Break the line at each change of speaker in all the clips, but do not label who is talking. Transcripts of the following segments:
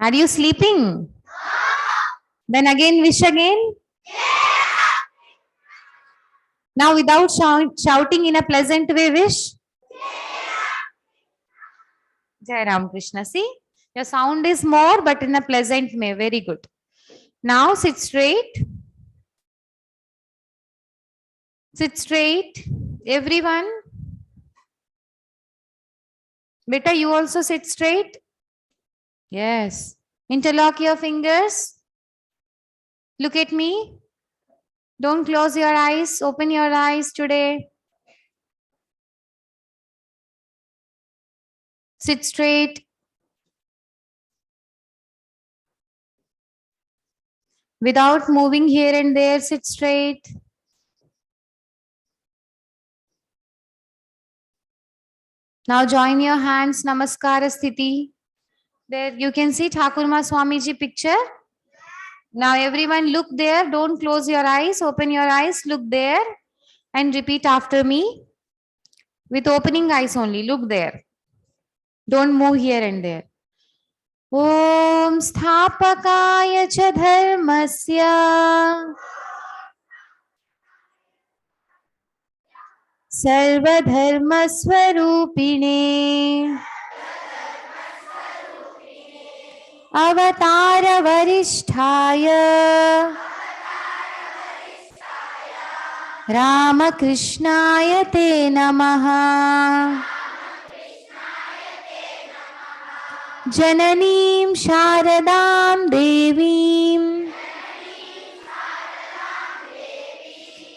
Are you sleeping? Then again, wish again. Now, without shouting in a pleasant way, wish. Jai Ramakrishna. See, your sound is more, but in a pleasant way. Very good. Now, sit straight. Sit straight. Everyone. Beta, you also sit straight. Yes. Interlock your fingers. Look at me. Don't close your eyes. Open your eyes today. Sit straight. Without moving here and there, sit straight. Now join your hands, Namaskara Sthiti. There you can see Thakurma Swamiji picture. Now everyone look there. Don't close your eyes. Open your eyes. Look there and repeat after me. With opening eyes only. Look there. Don't move here and there. Om Sthapakaya cha dharmasya Sarvadharma Swarupine Avatara Varisthaya Ramakrishnaya te namaha Jananim Sharadam Devim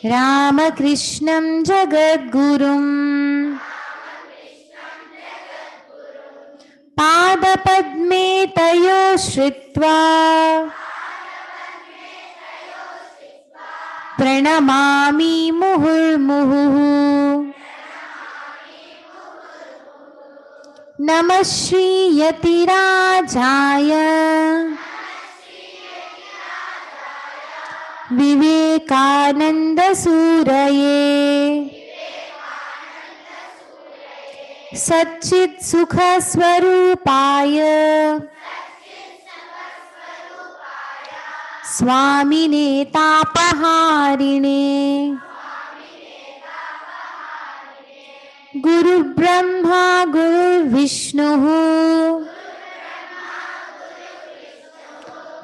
Ramakrishnam Jagadgurum Padapadme Tayo Shritva Pranamami Muhurmuhu Namah Shri Yatirajaya Vivekananda Suraye Satchit Sukha Swarupaya Swamine Tapaharine Guru Brahma Guru Vishnu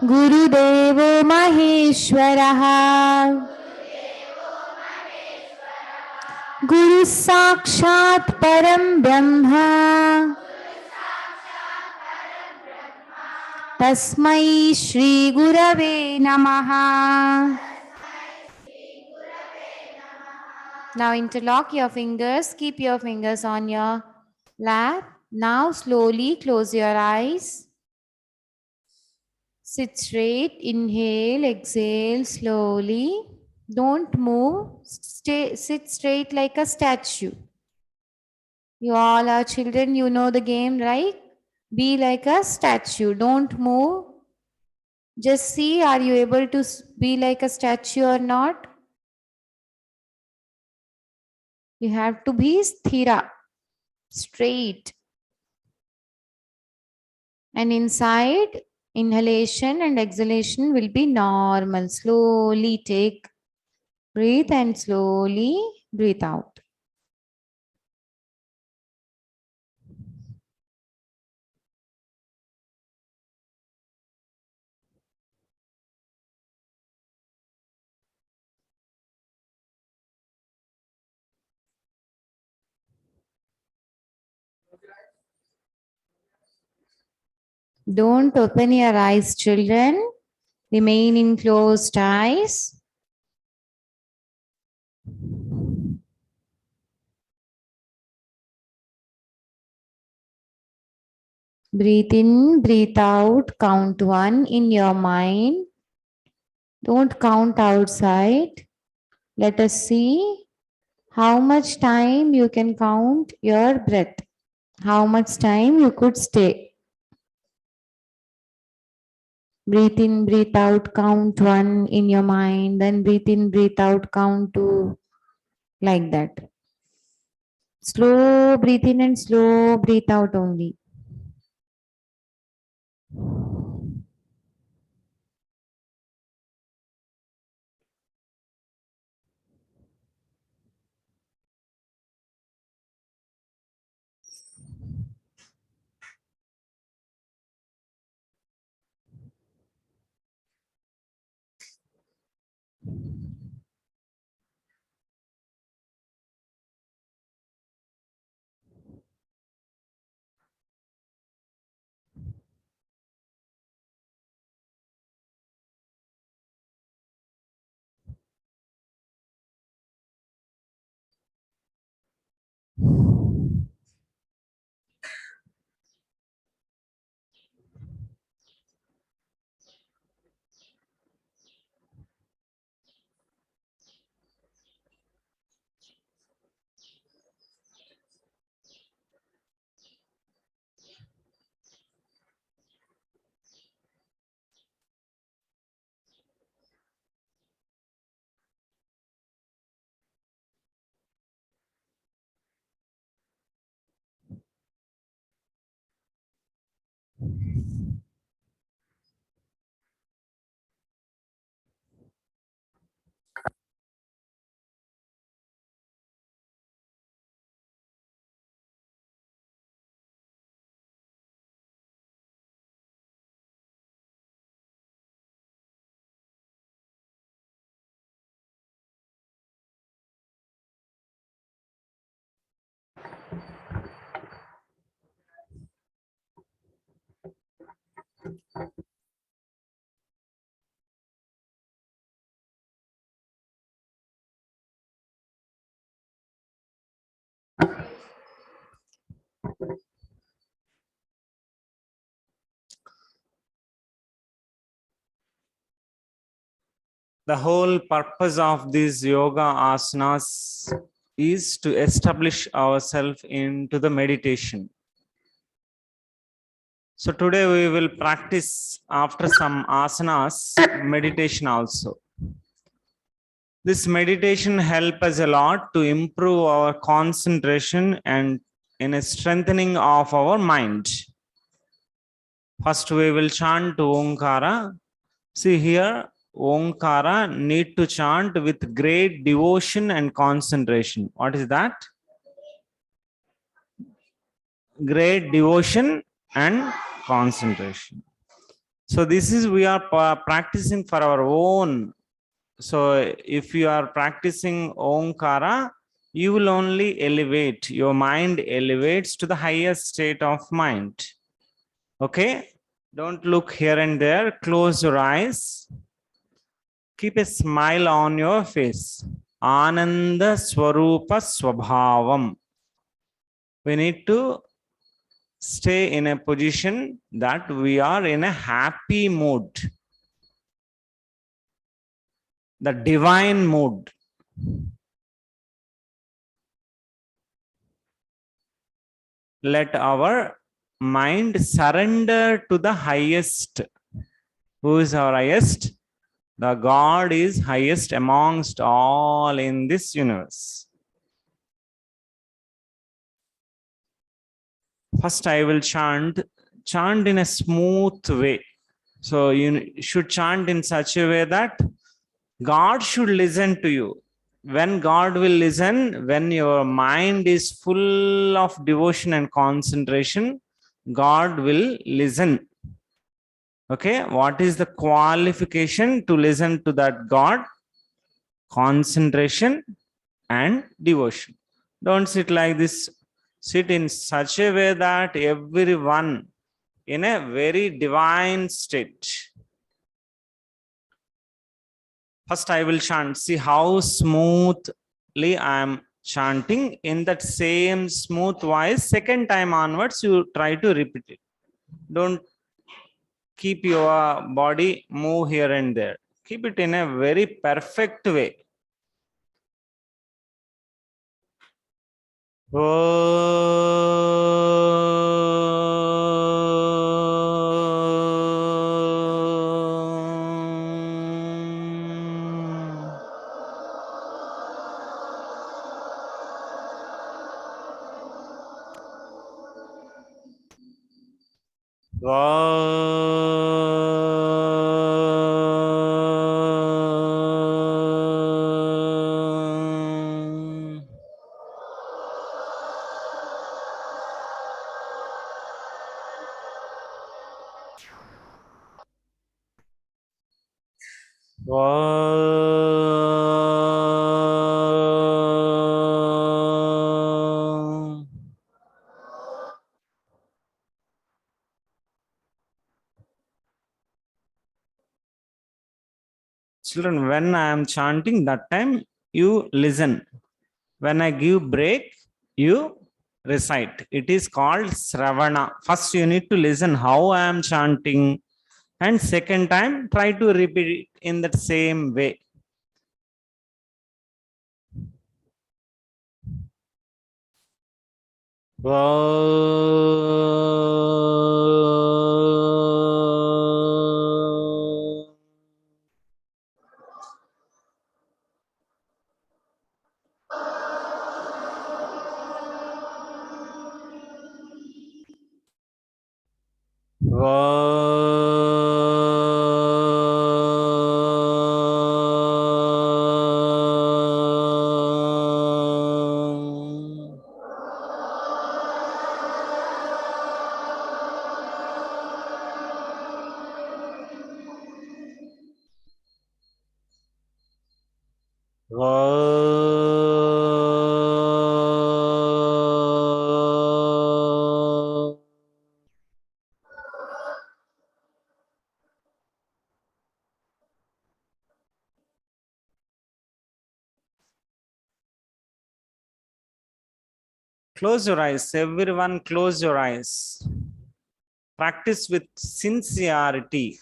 Guru Devo Maheshwaraha Guru Sakshat Param Brahma Tasmai Shri Gurave Namaha. Now interlock your fingers. Keep your fingers on your lap. Now slowly close your eyes. Sit straight. Inhale, exhale slowly. Don't move. Sit straight like a statue. You all are children. You know the game, right? Be like a statue. Don't move. Just see, are you able to be like a statue or not? You have to be sthira, straight. And inside, inhalation and exhalation will be normal. Slowly take, breathe and slowly breathe out. Don't open your eyes, children. Remain in closed eyes. Breathe in, breathe out, count 1 in your mind. Don't count outside. Let us see how much time you can count your breath. How much time you could stay. Breathe in, breathe out, count 1 in your mind. Then breathe in, breathe out, count 2. Like that. Slow breathe in and slow breathe out only.
The whole purpose of these yoga asanas is to establish ourselves into the meditation. So today we will practice after some asanas meditation also. This meditation helps us a lot to improve our concentration and in a strengthening of our mind. First we will chant Omkara. See here, Omkara need to chant with great devotion and concentration. What is that? Great devotion and concentration. So this is we are practicing for our own. So if you are practicing Omkara, you will only elevate, your mind elevates to the highest state of mind. Okay, don't look here and there, close your eyes, keep a smile on your face. Ananda Swarupa Swabhavam. We need to stay in a position that we are in a happy mood, the divine mood. Let our mind surrender to the highest. Who is our highest? The God is highest amongst all in this universe. First I will chant in a smooth way. So you should chant in such a way that God should listen to you. When God will listen, when your mind is full of devotion and concentration, God will listen. Okay, what is the qualification to listen to that God? Concentration and devotion. Don't sit like this. Sit in such a way that everyone in a very divine state. First I will chant. See how smoothly I am chanting in that same smooth voice. Second time onwards, you try to repeat it. Don't keep your body move here and there. Keep it in a very perfect way. Children, when I am chanting, that time you listen. When I give break, you recite. It is called Sravana. First, you need to listen how I am chanting, and second time, try to repeat it in that same way. Close your eyes. Everyone, close your eyes. Practice with sincerity.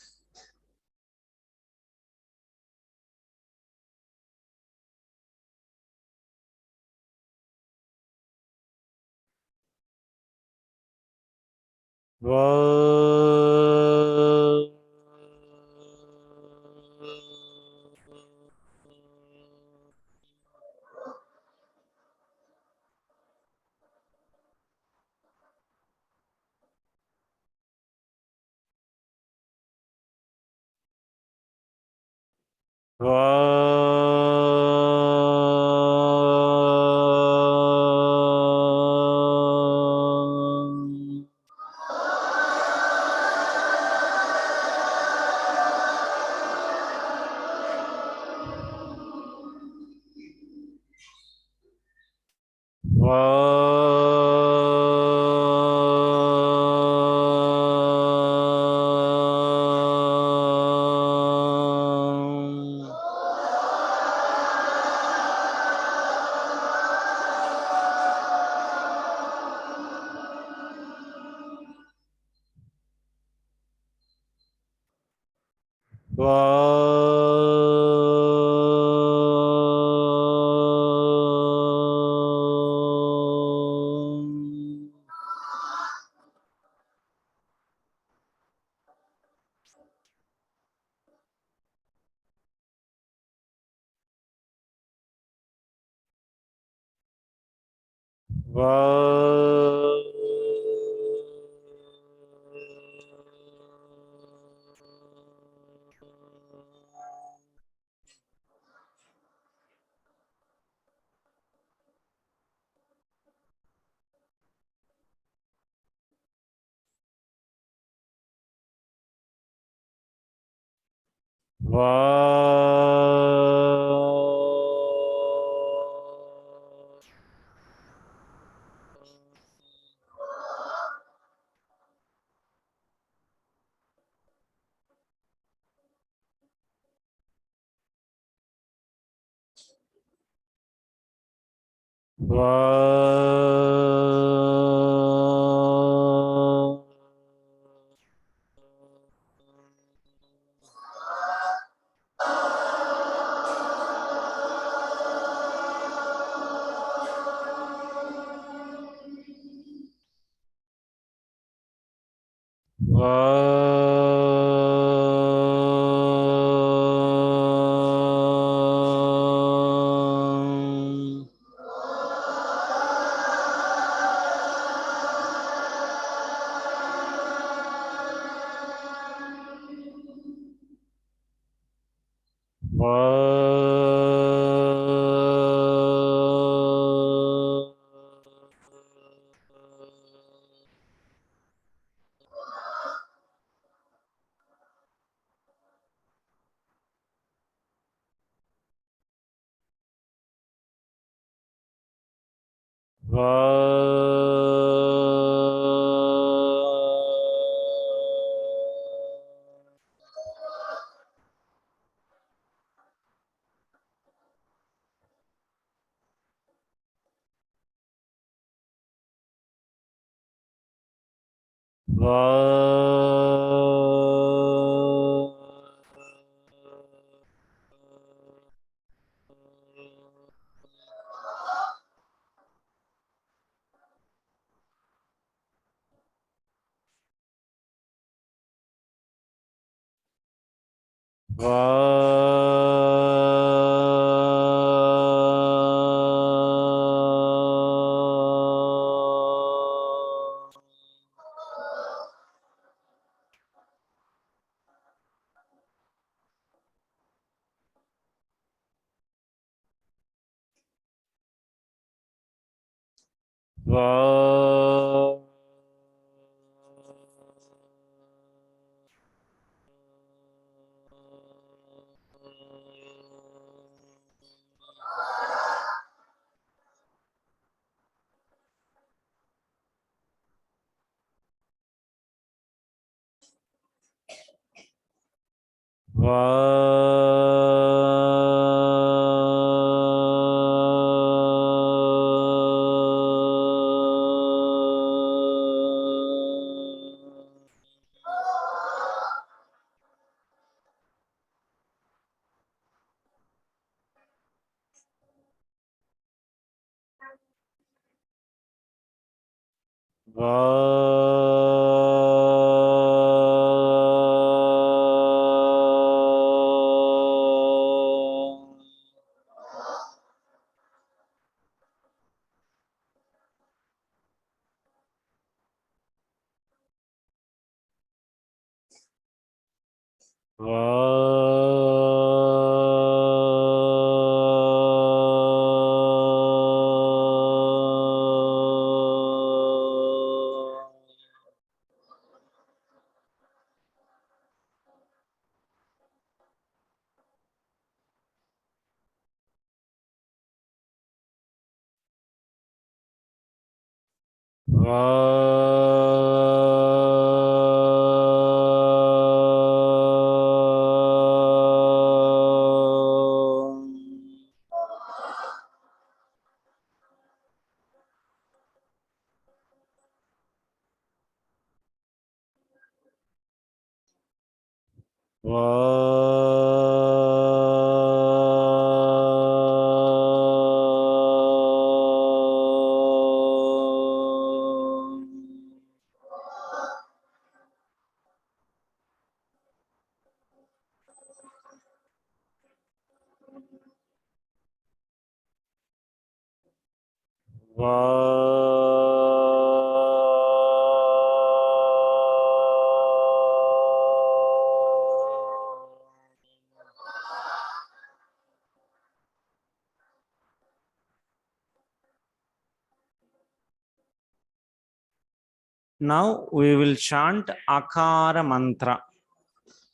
Now we will chant Akara Mantra.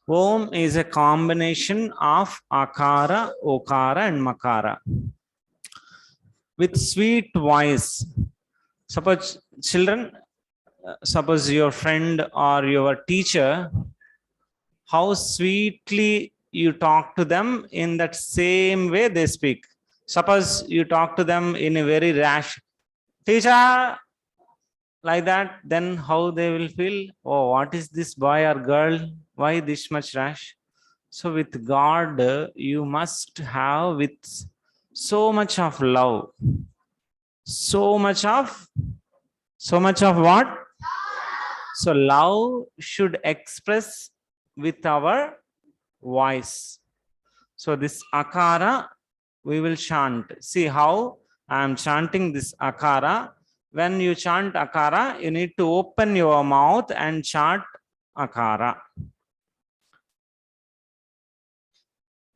Om is a combination of Akara, Okara and Makara. With sweet voice. Suppose children, suppose your friend or your teacher, how sweetly you talk to them, in that same way they speak. Suppose you talk to them in a very rash, teacher, like that, then how they will feel? Oh, what is this boy or girl? Why this much rash? So with God, you must have with so much of love, so much of what? So love should express with our voice. So this Akara we will chant. See how I am chanting this Akara. When you chant Akara, you need to open your mouth and chant Akara.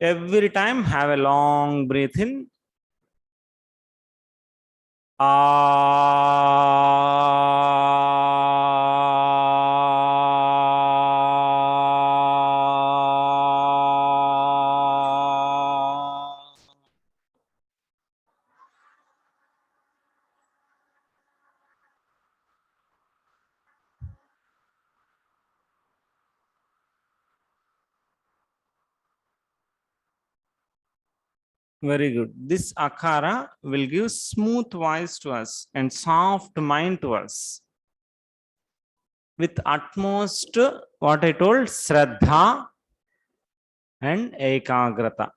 Every time have a long breath in. Very good. This Akara will give smooth voice to us and soft mind to us. with utmost, what I told, Shraddha and Ekagrata.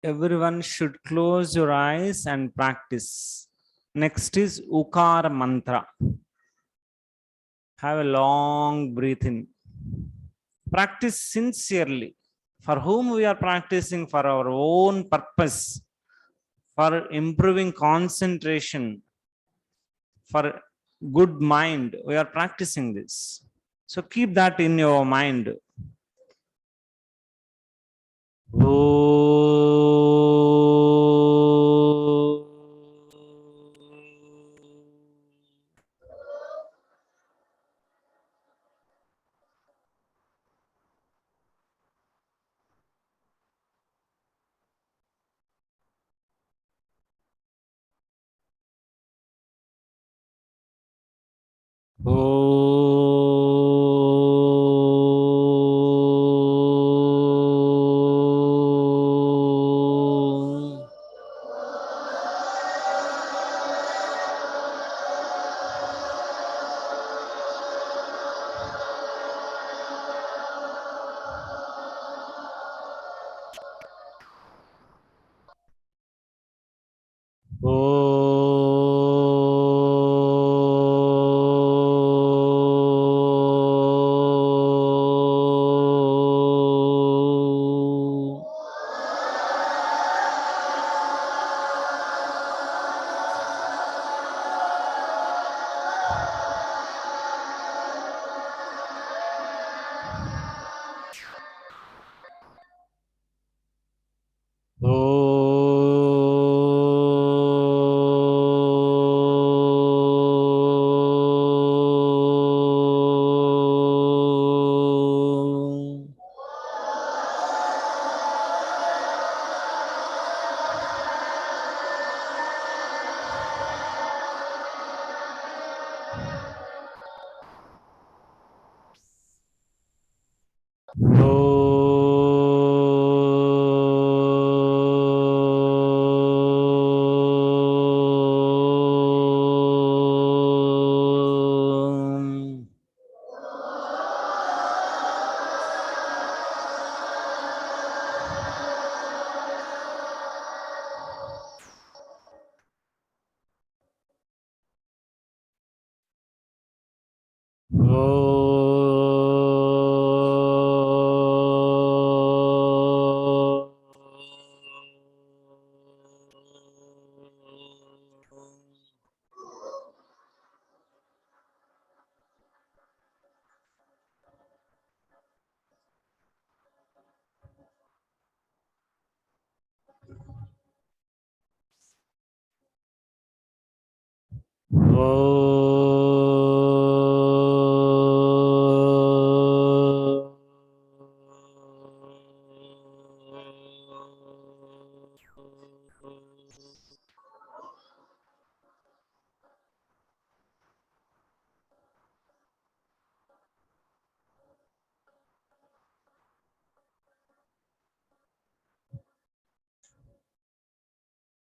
Everyone should close your eyes and practice. Next is Ukar Mantra. Have a long breath in. Practice sincerely. For whom we are practicing? For our own purpose, for improving concentration, for good mind. We are practicing this. So keep that in your mind.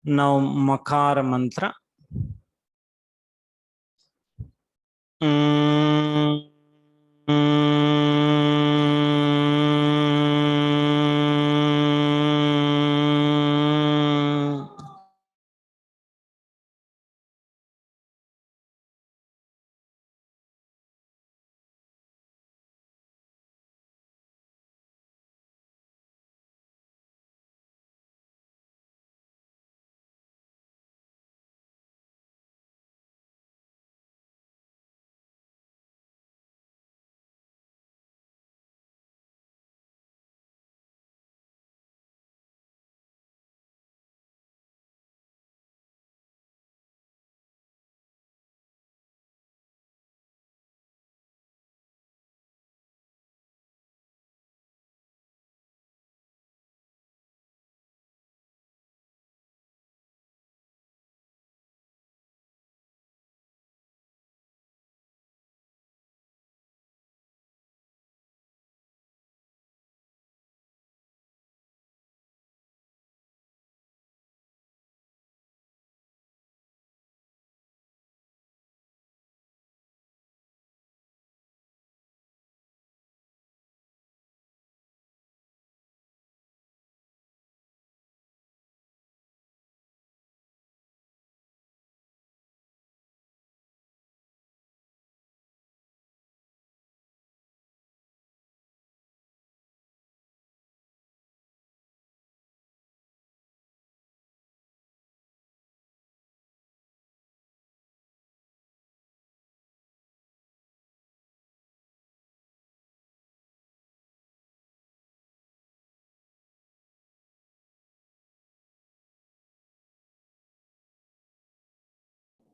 Now Makara Mantra.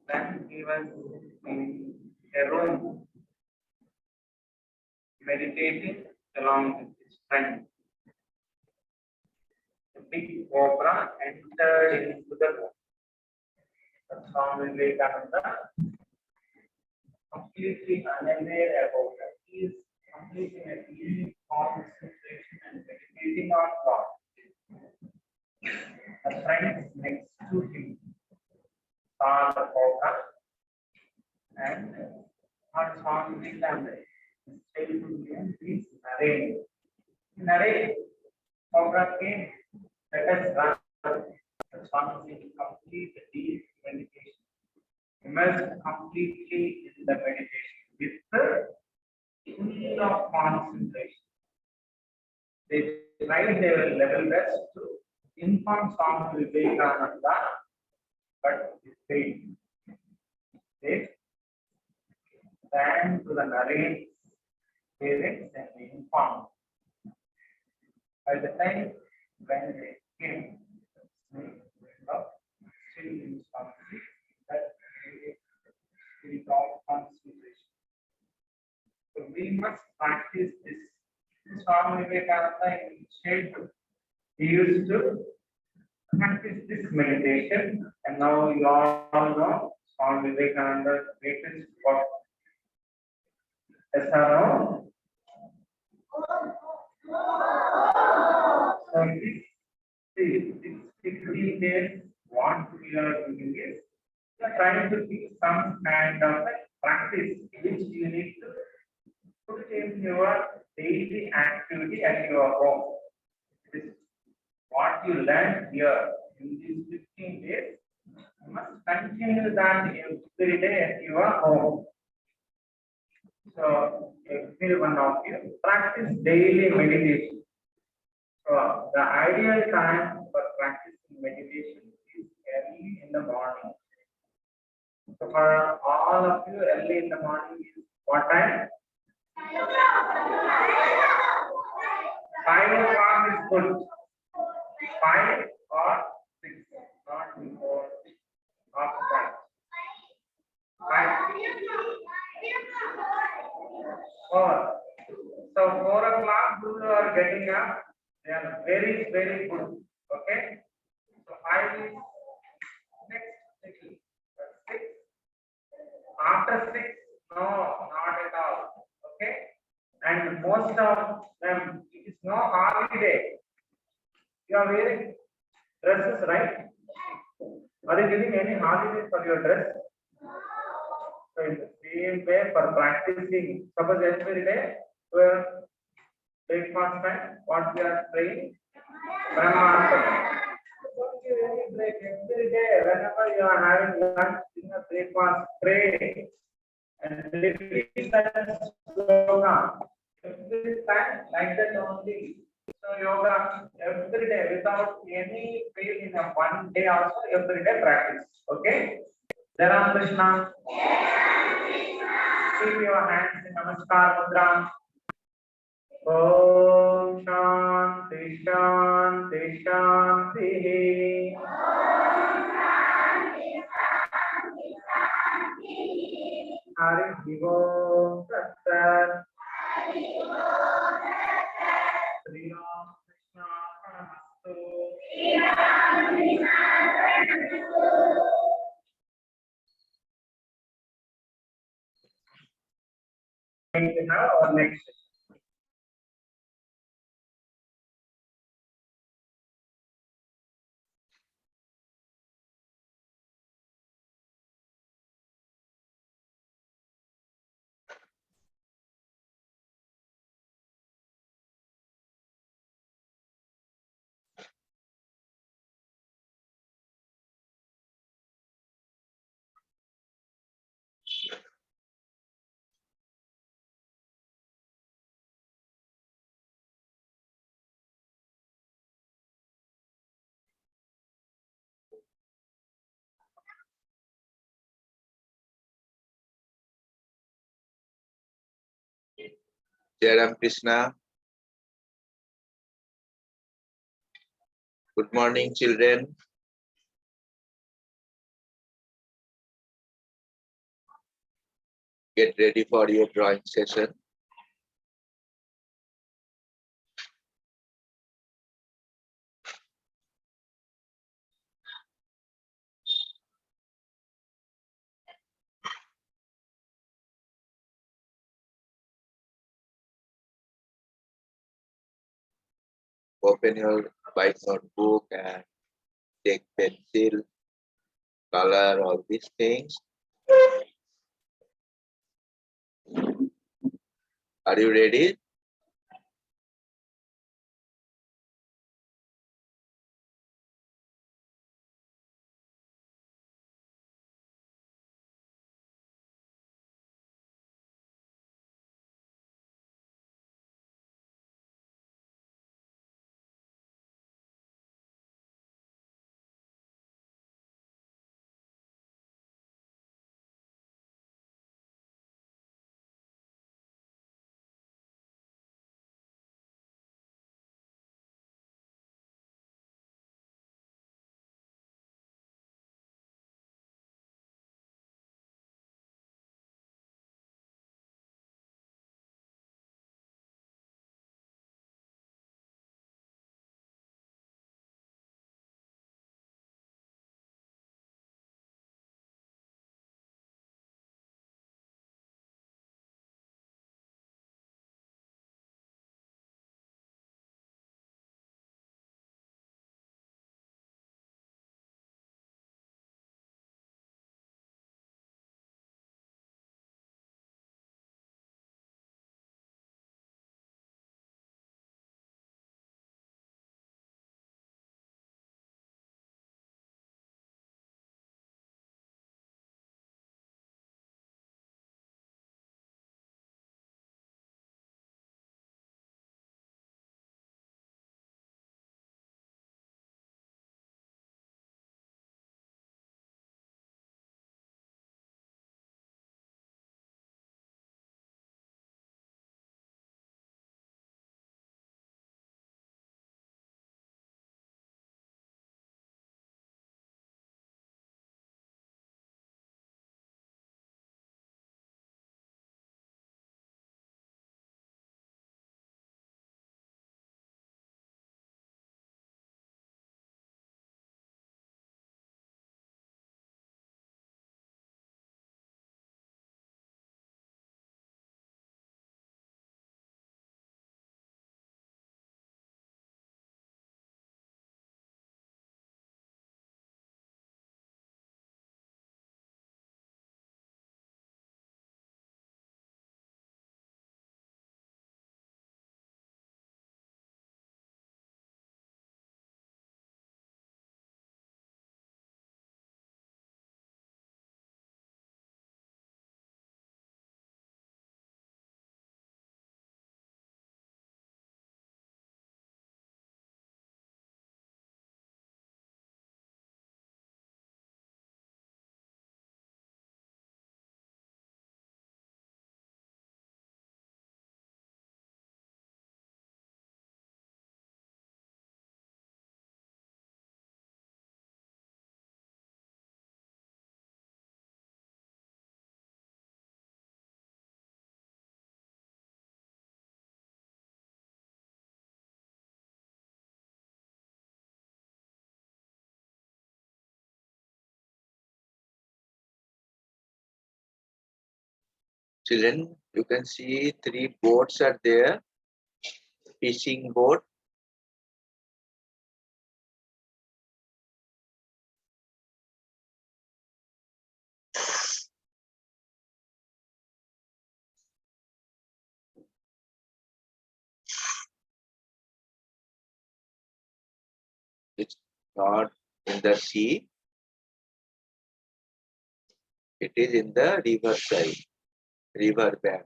Then he was in a room meditating along with his friend. A big cobra entered into the room. But Swami Vivekananda, completely unaware about that, he is completely in a deep concentration and meditating on God. The friends next to him saw the cobra and what Swami Vivekananda said to him, please narrate. Cobra came, let us run. The Swami said, complete deep meditation. Immerse completely in the meditation with the full of concentration. They tried their level best to inform Swami Vivekananda, but it failed. They ran to the narrator's parents and they informed. By the time when they came, the snake went up, still in Swami, that spirit of concentration. So we must practice this. Swami Vivekananda in childhood, he used to practice this meditation, and now you all know Swami Vivekananda's greatest work. Yes or no? So this 15 days, what we are doing is we are trying to pick some kind of a practice which you need to put in your daily activity at your home. This what you learn here in these 15 days, you must continue that every day at your home. So every one of you practice daily meditation. So the ideal time for practicing meditation is early in the morning. So for all of you, early in the morning is what time? 5 o'clock is good. 5 or 6, not before after that. 5. 4. So 4 o'clock you are getting up. They are very, very good. Okay. So 5 is next. 6. After 6, no, not at all. Okay. And most of them, it is no holiday. You are wearing dresses, right? Are you giving any holiday for your dress? So in the same way for practicing, suppose every day, where breakfast time, what we are praying? Ramakrishna. Don't give any break. Every day, whenever you are having lunch, dinner, breakfast, pray and repeat that yoga. Every time, like that only. So yoga every day without any fail in a one day also every day practice. Okay? Ramakrishna. Keep your hands in Namaskar Mudra. Om Shanti Shanti Shanti. Hari Om Tat. Sri Ram Krishna Namastu. Going to have our next session.
Jai Ram Krishna. Good morning, children. Get ready for your drawing session. Open your white notebook and take pencil, color, all these things. Are you ready? Children, you can see 3 boats are there. Fishing boat. It's not in the sea. It is in the river side, river bank.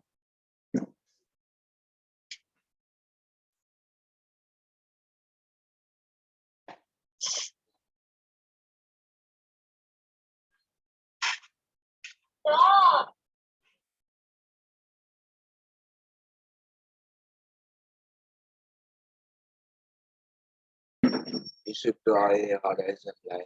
You should draw a horizon line.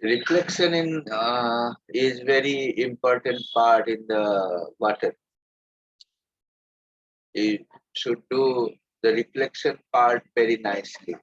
Reflection in is very important part in the water. You should do the reflection part very nicely.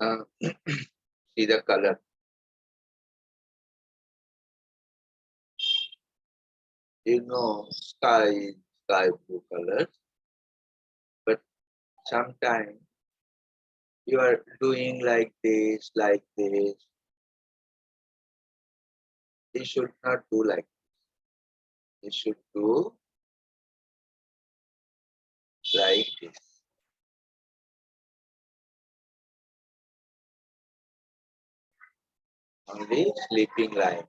see the color. You know, sky is sky blue color, but sometimes you are doing like this, like this. You should not do like this. You should do like this. Only sleeping line.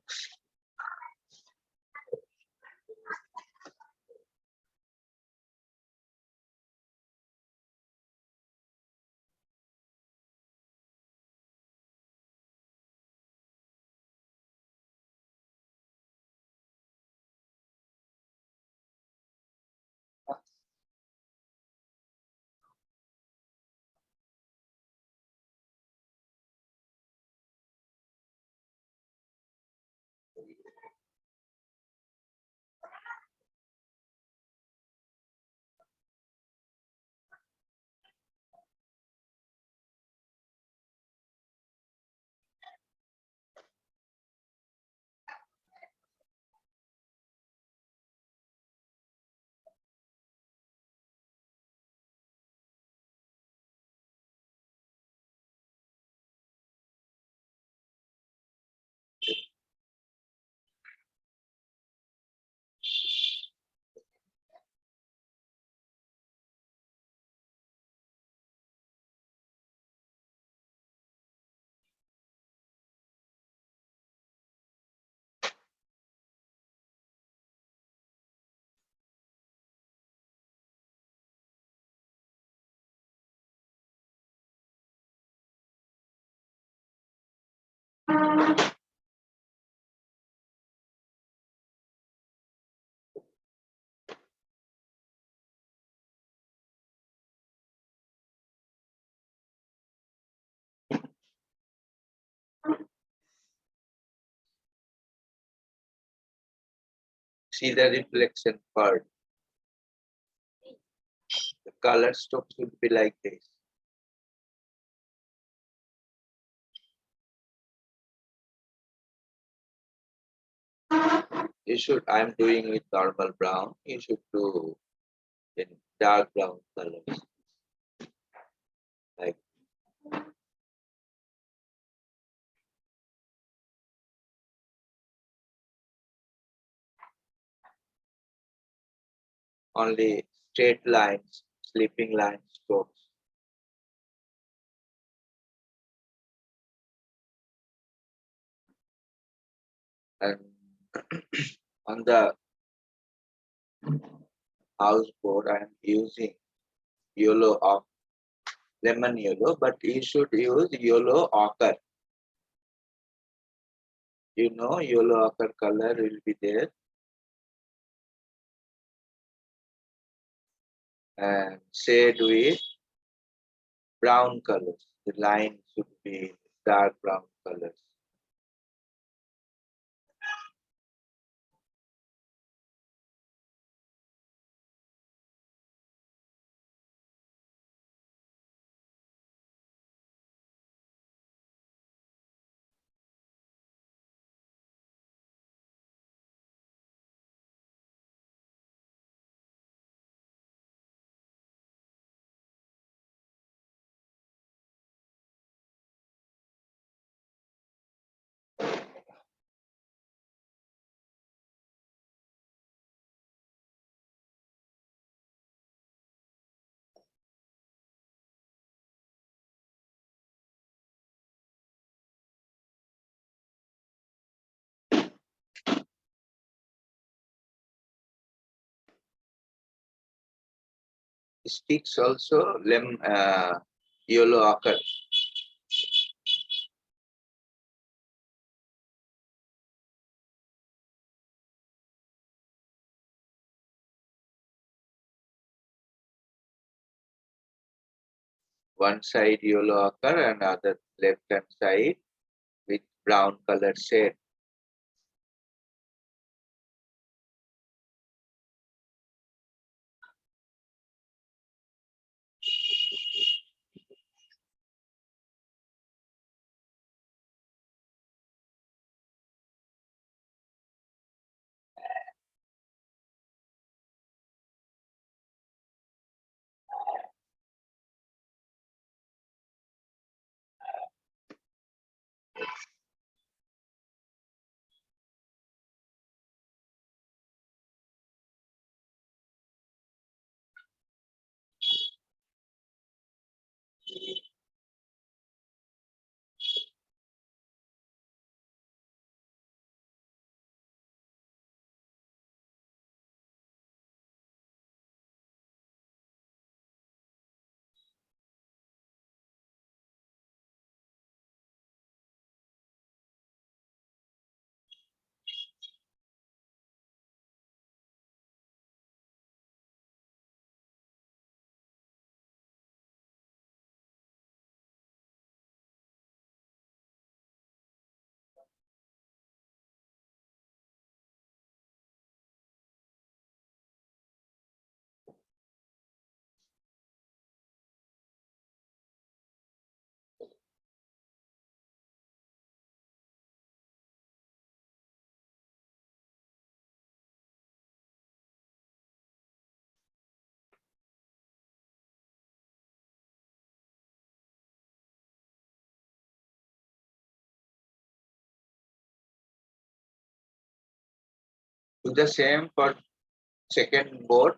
See the reflection part. The color stroke should be like this. You should, I'm doing with normal brown. You should do in dark brown colors. Like only straight lines, sleeping lines, strokes. And on the houseboard, I am using yellow of lemon yellow, but you should use yellow ochre. You know, yellow ochre color will be there. And shade with brown colors. The line should be dark brown colors. Sticks also yellow ochre. One side yellow ochre and other left hand side with brown color shade. Do the same for second board.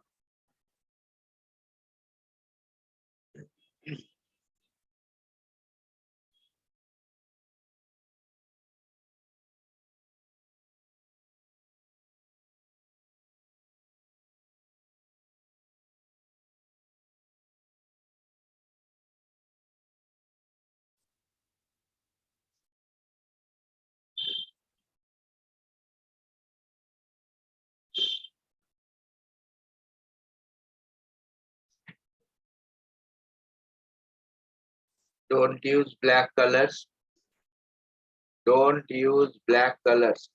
Don't use black colors. Don't use black colors.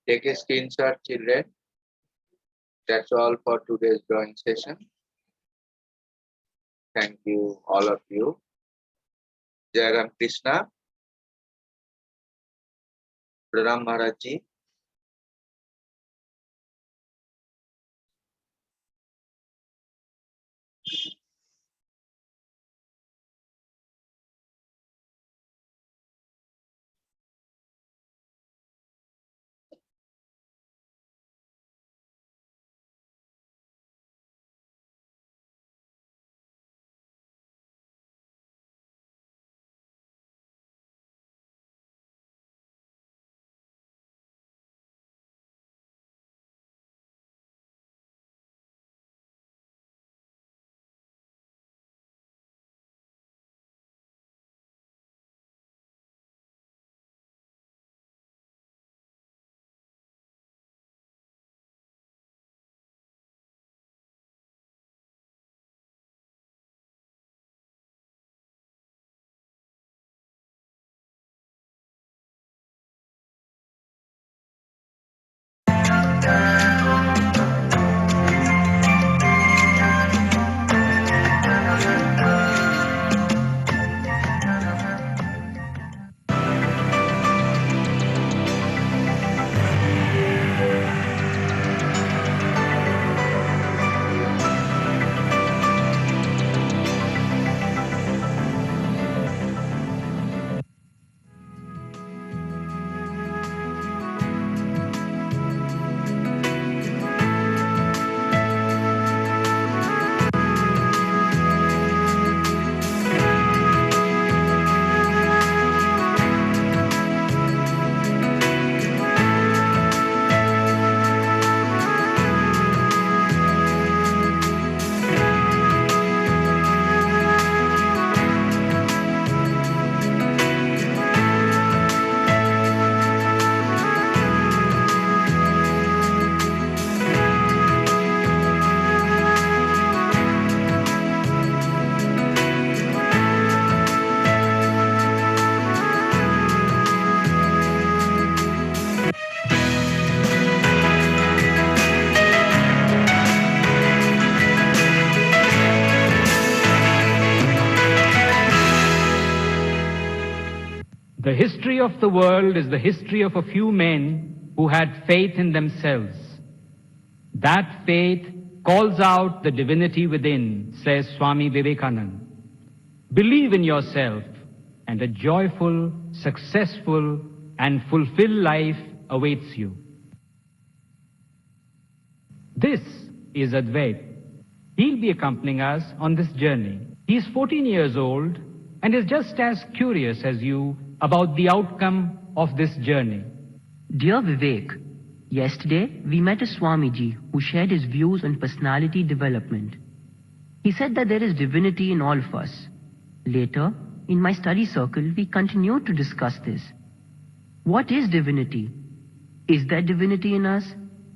Take a screenshot, children. That's all for today's drawing session. Thank you, all of you. Jai Ramakrishna. Pranam Maharaj Ji.
The history of the world is the history of a few men who had faith in themselves. That faith calls out the divinity within, says Swami Vivekananda. Believe in yourself, and a joyful, successful, and fulfilled life awaits you. This is Advait. He'll be accompanying us on this journey. He's 14 years old and is just as curious as you about the outcome of this journey.
Dear Vivek, yesterday we met a Swamiji who shared his views on personality development. He said that there is divinity in all of us. Later, in my study circle, we continued to discuss this. What is divinity? Is there divinity in us?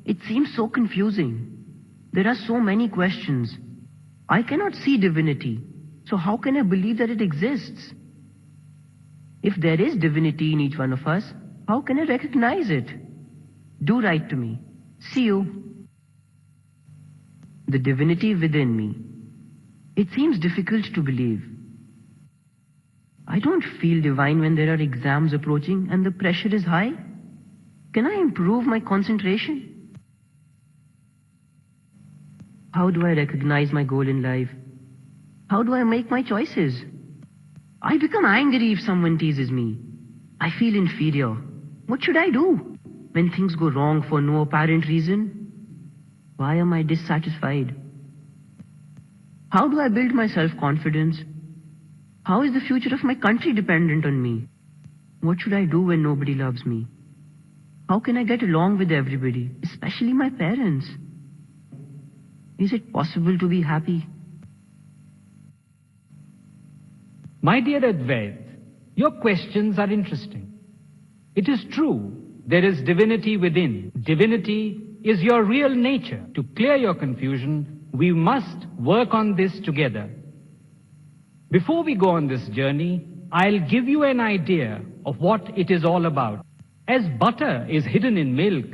It seems so confusing. There are so many questions. I cannot see divinity, so how can I believe that it exists? If there is divinity in each one of us, how can I recognize it? Do write to me. See you. The divinity within me. It seems difficult to believe. I don't feel divine when there are exams approaching and the pressure is high. Can I improve my concentration? How do I recognize my goal in life? How do I make my choices? I become angry if someone teases me. I feel inferior. What should I do when things go wrong for no apparent reason? Why am I dissatisfied? How do I build my self-confidence? How is the future of my country dependent on me? What should I do when nobody loves me? How can I get along with everybody, especially my parents? Is it possible to be happy?
My dear Advait, your questions are interesting. It is true, there is divinity within. Divinity is your real nature. To clear your confusion, we must work on this together. Before we go on this journey, I'll give you an idea of what it is all about. As butter is hidden in milk,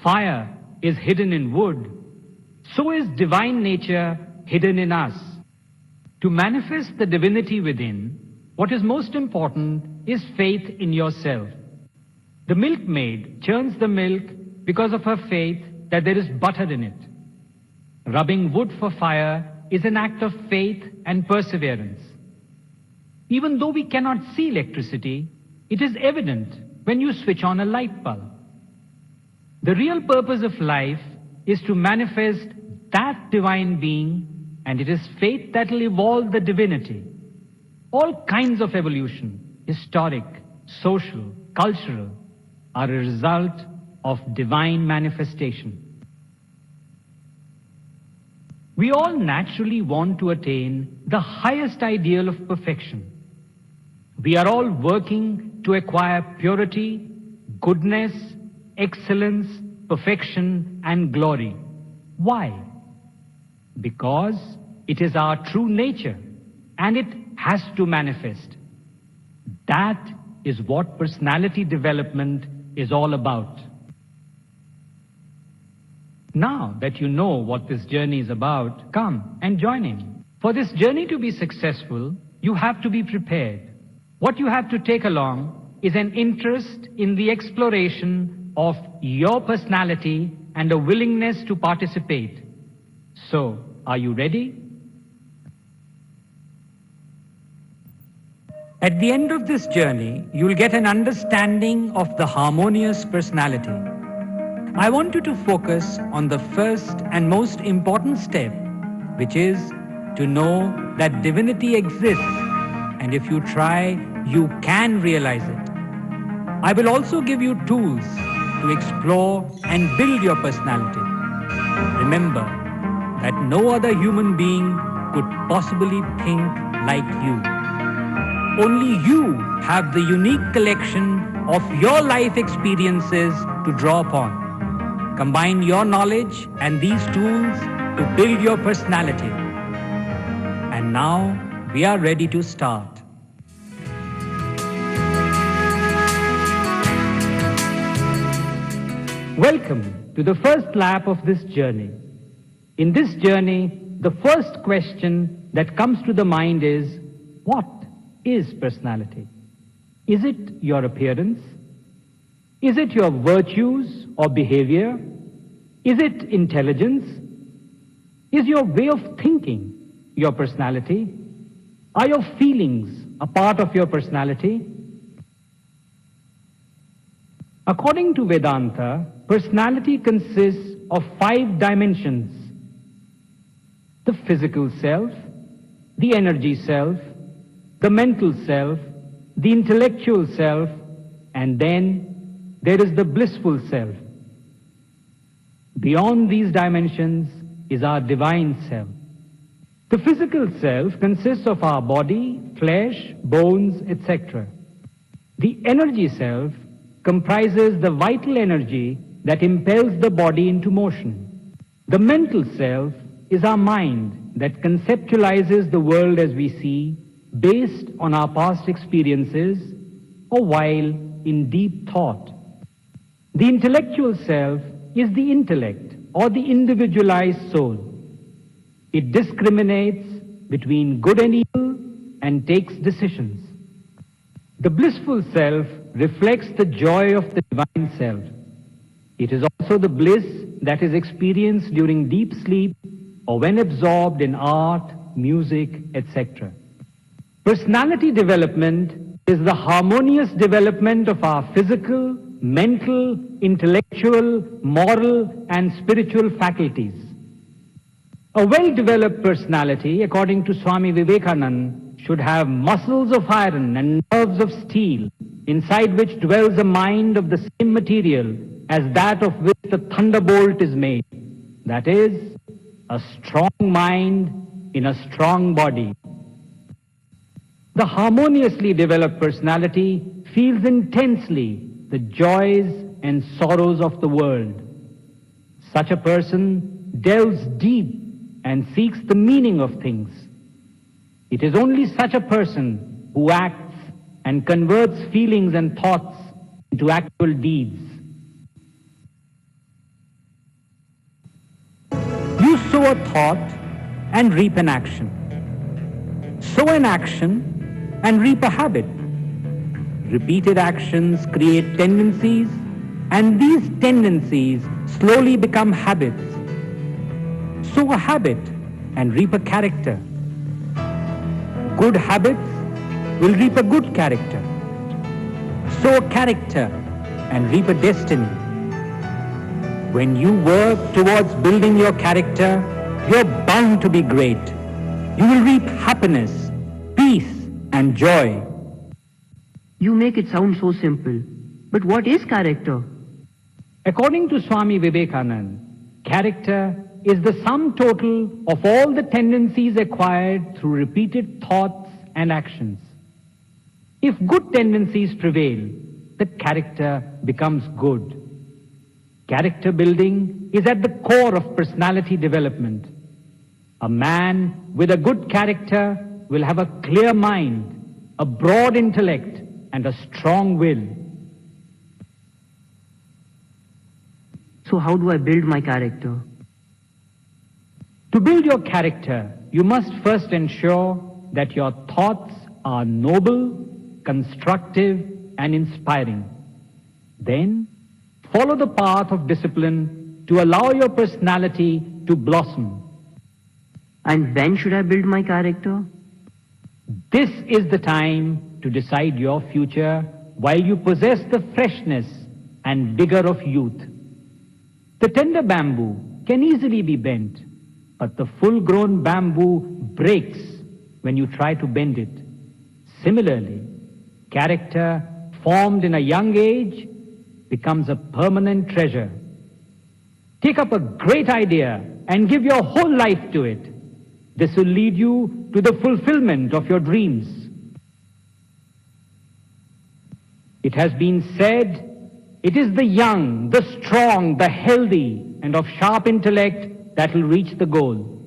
fire is hidden in wood, so is divine nature hidden in us. To manifest the divinity within, what is most important is faith in yourself. The milkmaid churns the milk because of her faith that there is butter in it. Rubbing wood for fire is an act of faith and perseverance. Even though we cannot see electricity, it is evident when you switch on a light bulb. The real purpose of life is to manifest that divine being, and it is faith that will evolve the divinity. All kinds of evolution, historic, social, cultural, are a result of divine manifestation. We all naturally want to attain the highest ideal of perfection. We are all working to acquire purity, goodness, excellence, perfection, and glory. Why? Because it is our true nature, and it has to manifest. That is what personality development is all about. Now that you know what this journey is about, come and join in. For this journey to be successful, you have to be prepared. What you have to take along is an interest in the exploration of your personality and a willingness to participate. So, are you ready? At the end of this journey, you will get an understanding of the harmonious personality. I want you to focus on the first and most important step, which is to know that divinity exists, and if you try, you can realize it. I will also give you tools to explore and build your personality. Remember that no other human being could possibly think like you. Only you have the unique collection of your life experiences to draw upon. Combine your knowledge and these tools to build your personality. And now we are ready to start. Welcome to the first lap of this journey. In this journey, the first question that comes to the mind is, what is personality? Is it your appearance? Is it your virtues or behavior? Is it intelligence? Is your way of thinking your personality? Are your feelings a part of your personality? According to Vedanta, personality consists of 5 dimensions: the physical self, the energy self, the mental self, the intellectual self, and then there is the blissful self. Beyond these dimensions is our divine self. The physical self consists of our body, flesh, bones, etc. The energy self comprises the vital energy that impels the body into motion. The mental self is our mind that conceptualizes the world as we see, based on our past experiences or while in deep thought. The intellectual self is the intellect or the individualized soul. It discriminates between good and evil and takes decisions. The blissful self reflects the joy of the divine self. It is also the bliss that is experienced during deep sleep or when absorbed in art, music, etc. Personality development is the harmonious development of our physical, mental, intellectual, moral, and spiritual faculties. A well-developed personality, according to Swami Vivekananda, should have muscles of iron and nerves of steel, inside which dwells a mind of the same material as that of which the thunderbolt is made. That is, a strong mind in a strong body. The harmoniously developed personality feels intensely the joys and sorrows of the world. Such a person delves deep and seeks the meaning of things. It is only such a person who acts and converts feelings and thoughts into actual deeds. You sow a thought and reap an action. Sow an action and reap a habit. Repeated actions create tendencies, and these tendencies slowly become habits. Sow a habit and reap a character. Good habits will reap a good character. Sow a character and reap a destiny. When you work towards building your character, you're bound to be great. You will reap happiness, peace, and joy.
You make it sound so simple. But what is character?
According to Swami Vivekananda, character is the sum total of all the tendencies acquired through repeated thoughts and actions. If good tendencies prevail, the character becomes good. Character building is at the core of personality development. A man with a good character will have a clear mind, a broad intellect, and a strong will.
So how do I build my character?
To build your character, you must first ensure that your thoughts are noble, constructive, and inspiring. Then, follow the path of discipline to allow your personality to blossom.
And when should I build my character?
This is the time to decide your future while you possess the freshness and vigor of youth. The tender bamboo can easily be bent, but the full-grown bamboo breaks when you try to bend it. Similarly, character formed in a young age becomes a permanent treasure. Take up a great idea and give your whole life to it. This will lead you to the fulfillment of your dreams. It has been said, it is the young, the strong, the healthy, and of sharp intellect that will reach the goal.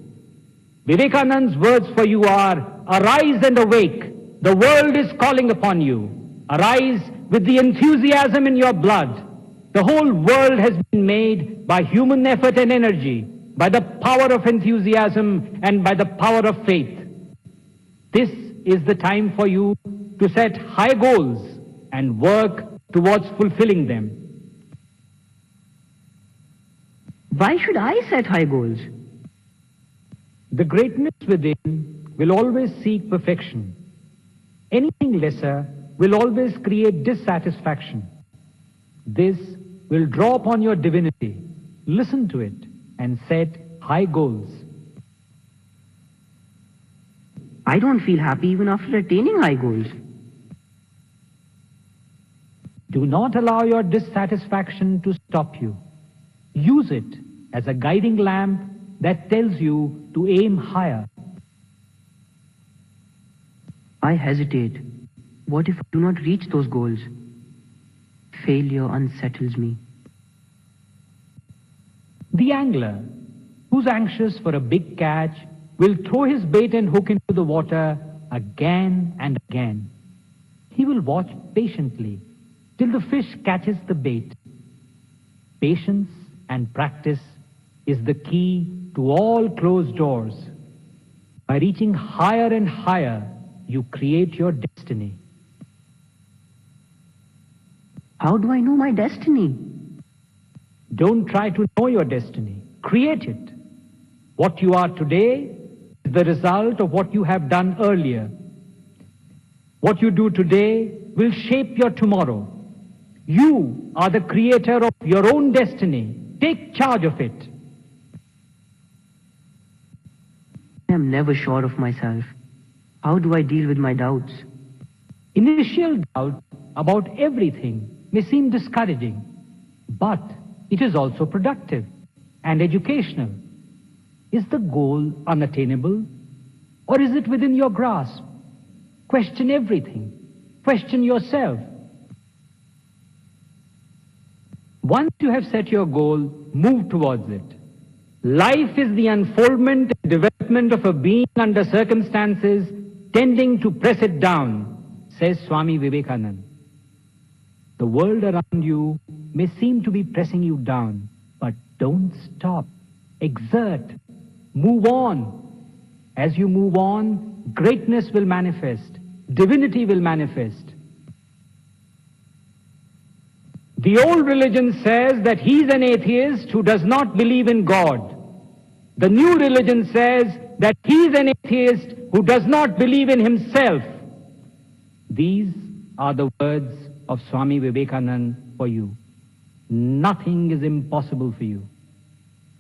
Vivekananda's words for you are, arise and awake. The world is calling upon you. Arise with the enthusiasm in your blood. The whole world has been made by human effort and energy, by the power of enthusiasm and by the power of faith. This is the time for you to set high goals and work towards fulfilling them.
Why should I set high goals?
The greatness within will always seek perfection. Anything lesser will always create dissatisfaction. This will draw upon your divinity. Listen to it and set high goals.
I don't feel happy even after attaining high goals.
Do not allow your dissatisfaction to stop you. Use it as a guiding lamp that tells you to aim higher.
I hesitate. What if I do not reach those goals? Failure unsettles me.
The angler, who's anxious for a big catch, will throw his bait and hook into the water again and again. He will watch patiently till the fish catches the bait. Patience and practice is the key to all closed doors. By reaching higher and higher, you create your destiny.
How do I know my destiny?
Don't try to know your destiny. Create it. What you are today is the result of what you have done earlier. What you do today will shape your tomorrow. You are the creator of your own destiny. Take charge of it.
I am never sure of myself. How do I deal with my doubts?
Initial doubt about everything may seem discouraging, but it is also productive and educational. Is the goal unattainable, or is it within your grasp? Question everything. Question yourself. Once you have set your goal, move towards it. Life is the unfoldment and development of a being under circumstances tending to press it down, says Swami Vivekananda. The world around you may seem to be pressing you down, but don't stop. Exert. Move on. As you move on, greatness will manifest. Divinity will manifest. The old religion says that he's an atheist who does not believe in God. The new religion says that he's an atheist who does not believe in himself. These are the words of Swami Vivekananda for you. Nothing is impossible for you.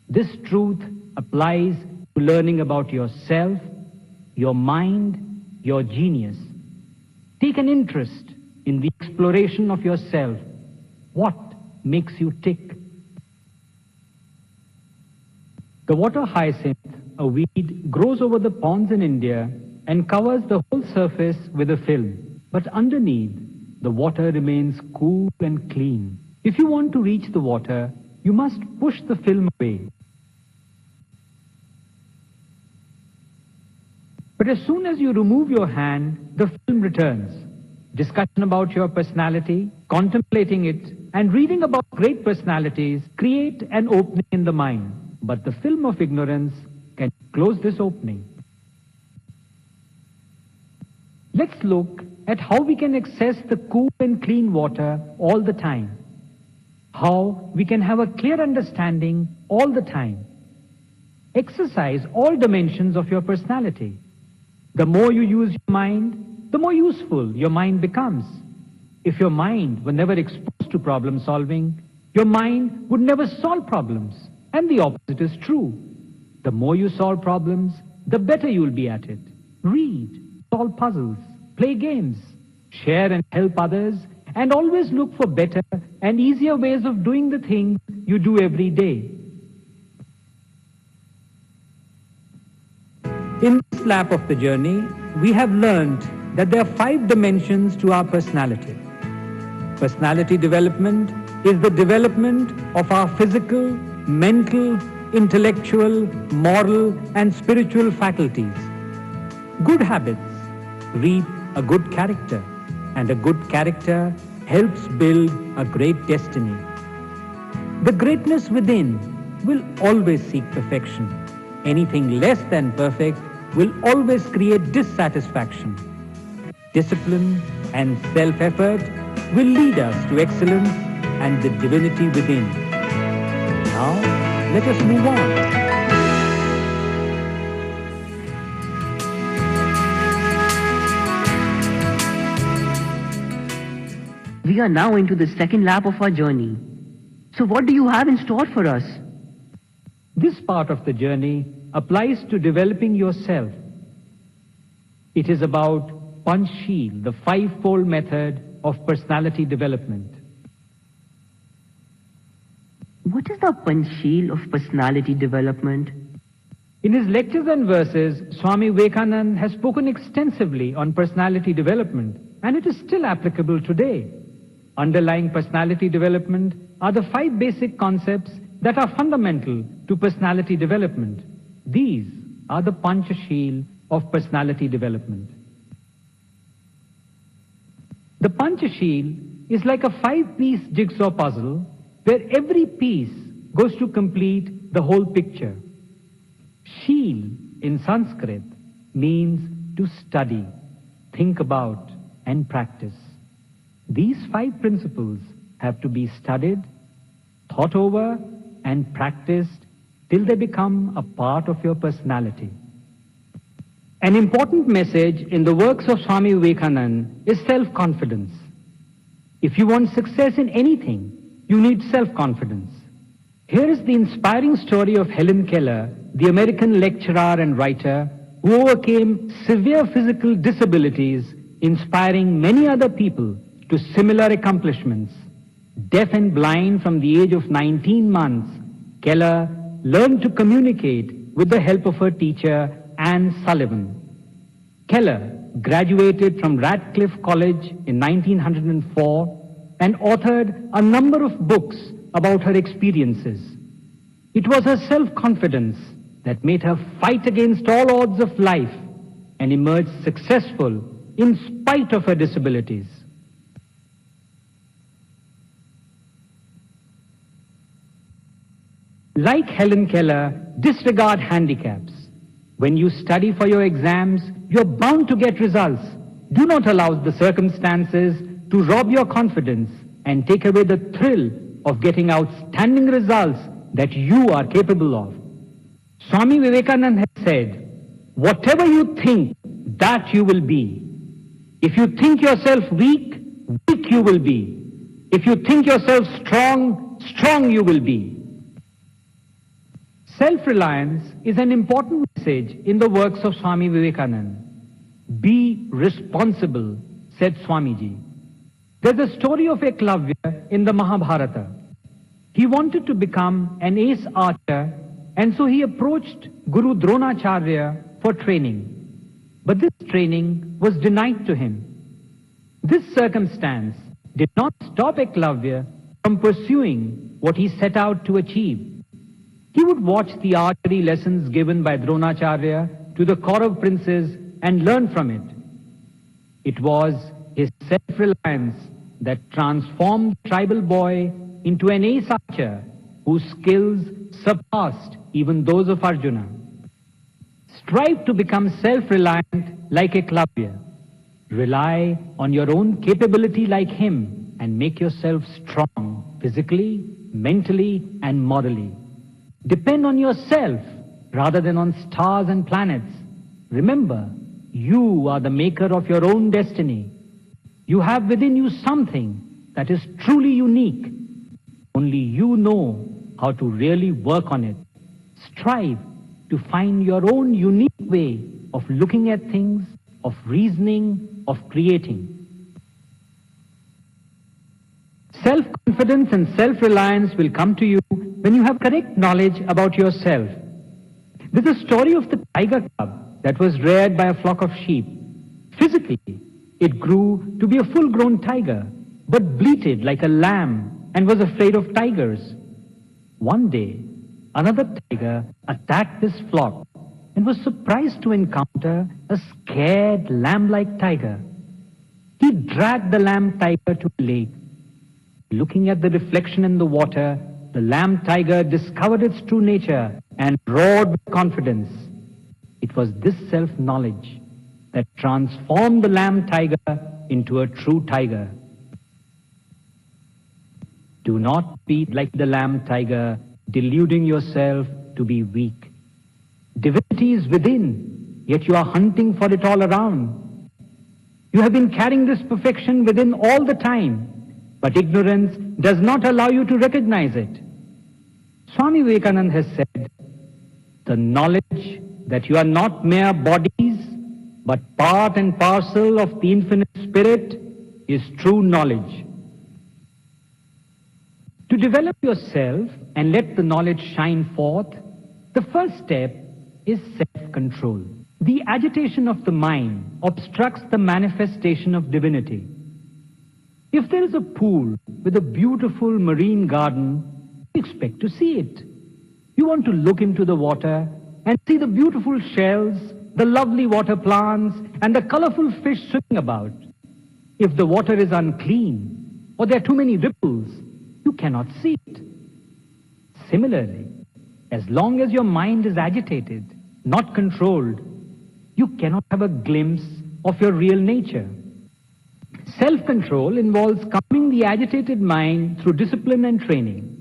This truth applies to learning about yourself, your mind, your genius. Take an interest in the exploration of yourself. What makes you tick? The water hyacinth, a weed, grows over the ponds in India and covers the whole surface with a film. But underneath, the water remains cool and clean. If you want to reach the water, you must push the film away. But as soon as you remove your hand, the film returns. Discussion about your personality, contemplating it, and reading about great personalities create an opening in the mind. But the film of ignorance can close this opening. Let's look at how we can access the cool and clean water all the time. How we can have a clear understanding all the time. Exercise all dimensions of your personality. The more you use your mind, the more useful your mind becomes. If your mind were never exposed to problem solving, your mind would never solve problems. And the opposite is true. The more you solve problems, the better you'll be at it. Read, solve puzzles, play games, share and help others, and always look for better and easier ways of doing the things you do every day. In this lap of the journey, we have learned that there are 5 dimensions to our personality. Personality development is the development of our physical, mental, intellectual, moral, and spiritual faculties. Good habits reap a good character, and a good character helps build a great destiny. The greatness within will always seek perfection. Anything less than perfect will always create dissatisfaction. Discipline and self-effort will lead us to excellence and the divinity within. Now, let us move on.
We are now into the second lap of our journey. So what do you have in store for us?
This part of the journey applies to developing yourself. It is about Panchsheel, the fivefold method of personality development.
What is the Panchsheel of personality development?
In his lectures and verses, Swami Vivekananda has spoken extensively on personality development, and it is still applicable today. Underlying personality development are the 5 basic concepts that are fundamental to personality development. These are the Panchsheel of personality development. The Panchsheel is like a 5-piece jigsaw puzzle where every piece goes to complete the whole picture. Sheel in Sanskrit means to study, think about, and practice. These 5 principles have to be studied, thought over, and practiced till they become a part of your personality. An important message in the works of Swami Vivekananda is self-confidence. If you want success in anything, you need self-confidence. Here is the inspiring story of Helen Keller, the American lecturer and writer who overcame severe physical disabilities, inspiring many other people to similar accomplishments. Deaf and blind from the age of 19 months, Keller learned to communicate with the help of her teacher, Anne Sullivan. Keller graduated from Radcliffe College in 1904 and authored a number of books about her experiences. It was her self-confidence that made her fight against all odds of life and emerge successful in spite of her disabilities. Like Helen Keller, disregard handicaps. When you study for your exams, you're bound to get results. Do not allow the circumstances to rob your confidence and take away the thrill of getting outstanding results that you are capable of. Swami Vivekananda has said, whatever you think, that you will be. If you think yourself weak, weak you will be. If you think yourself strong, strong you will be. Self-reliance is an important message in the works of Swami Vivekananda. Be responsible, said Swamiji. There's a story of Eklavya in the Mahabharata. He wanted to become an ace archer, and so he approached Guru Dronacharya for training. But this training was denied to him. This circumstance did not stop Eklavya from pursuing what he set out to achieve. He would watch the archery lessons given by Dronacharya to the Kaurav princes and learn from it. It was his self-reliance that transformed the tribal boy into an ace archer whose skills surpassed even those of Arjuna. Strive to become self-reliant like Eklavya. Rely on your own capability like him and make yourself strong physically, mentally, and morally. Depend on yourself rather than on stars and planets. Remember, you are the maker of your own destiny. You have within you something that is truly unique. Only you know how to really work on it. Strive to find your own unique way of looking at things, of reasoning, of creating. Self-confidence and self-reliance will come to you when you have correct knowledge about yourself. There's a story of the tiger cub that was reared by a flock of sheep. Physically, it grew to be a full-grown tiger, but bleated like a lamb and was afraid of tigers. One day, another tiger attacked this flock and was surprised to encounter a scared lamb-like tiger. He dragged the lamb tiger to a lake. Looking at the reflection in the water, the lamb tiger discovered its true nature and roared with confidence. It was this self-knowledge that transformed the lamb tiger into a true tiger. Do not be like the lamb tiger, deluding yourself to be weak. Divinity is within, yet you are hunting for it all around. You have been carrying this perfection within all the time, but ignorance does not allow you to recognize it. Swami Vivekananda has said, the knowledge that you are not mere bodies, but part and parcel of the infinite spirit is true knowledge. To develop yourself and let the knowledge shine forth, the first step is self-control. The agitation of the mind obstructs the manifestation of divinity. If there is a pool with a beautiful marine garden, you expect to see it. You want to look into the water and see the beautiful shells, the lovely water plants, and the colorful fish swimming about. If the water is unclean or there are too many ripples, you cannot see it. Similarly, as long as your mind is agitated, not controlled, you cannot have a glimpse of your real nature. Self-control involves calming the agitated mind through discipline and training.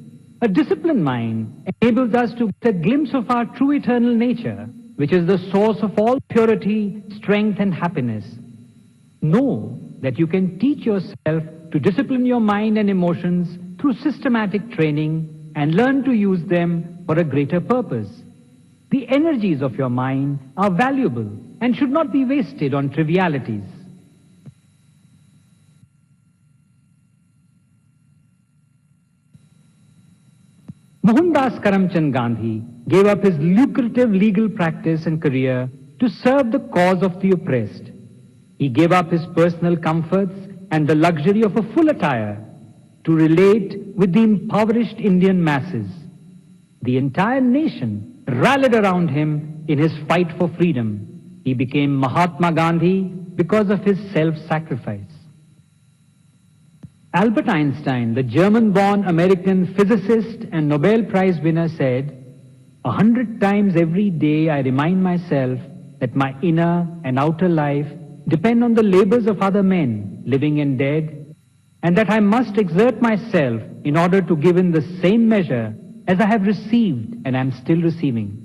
A disciplined mind enables us to get a glimpse of our true eternal nature, which is the source of all purity, strength, and happiness. Know that you can teach yourself to discipline your mind and emotions through systematic training and learn to use them for a greater purpose. The energies of your mind are valuable and should not be wasted on trivialities. Mohandas Karamchand Gandhi gave up his lucrative legal practice and career to serve the cause of the oppressed. He gave up his personal comforts and the luxury of a full attire to relate with the impoverished Indian masses. The entire nation rallied around him in his fight for freedom. He became Mahatma Gandhi because of his self-sacrifice. Albert Einstein, the German-born American physicist and Nobel Prize winner, said, 100 times every day I remind myself that my inner and outer life depend on the labors of other men, living and dead, and that I must exert myself in order to give in the same measure as I have received and am still receiving.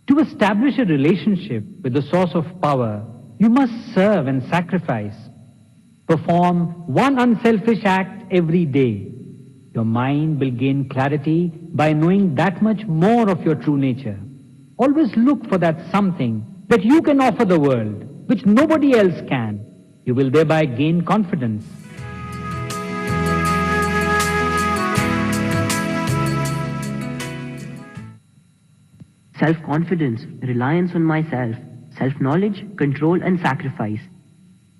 To establish a relationship with the source of power, you must serve and sacrifice. Perform one unselfish act every day. Your mind will gain clarity by knowing that much more of your true nature. Always look for that something that you can offer the world, which nobody else can. You will thereby gain confidence.
Self-confidence, reliance on myself, self-knowledge, control and sacrifice.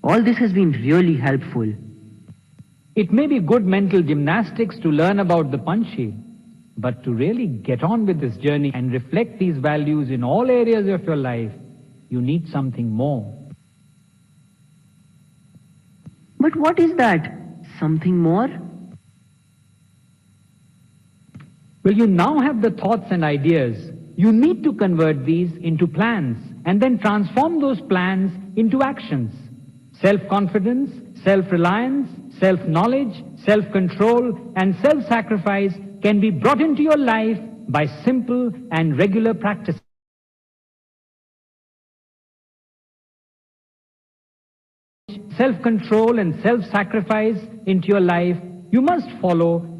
All this has been really helpful.
It may be good mental gymnastics to learn about the Panchi, but to really get on with this journey and reflect these values in all areas of your life, you need something more.
But what is that? Something more?
Well, you now have the thoughts and ideas. You need to convert these into plans and then transform those plans into actions. Self-confidence, self-reliance, self-knowledge, self-control, and self-sacrifice can be brought into your life by simple and regular practice. Self-control and self-sacrifice into your life, you must follow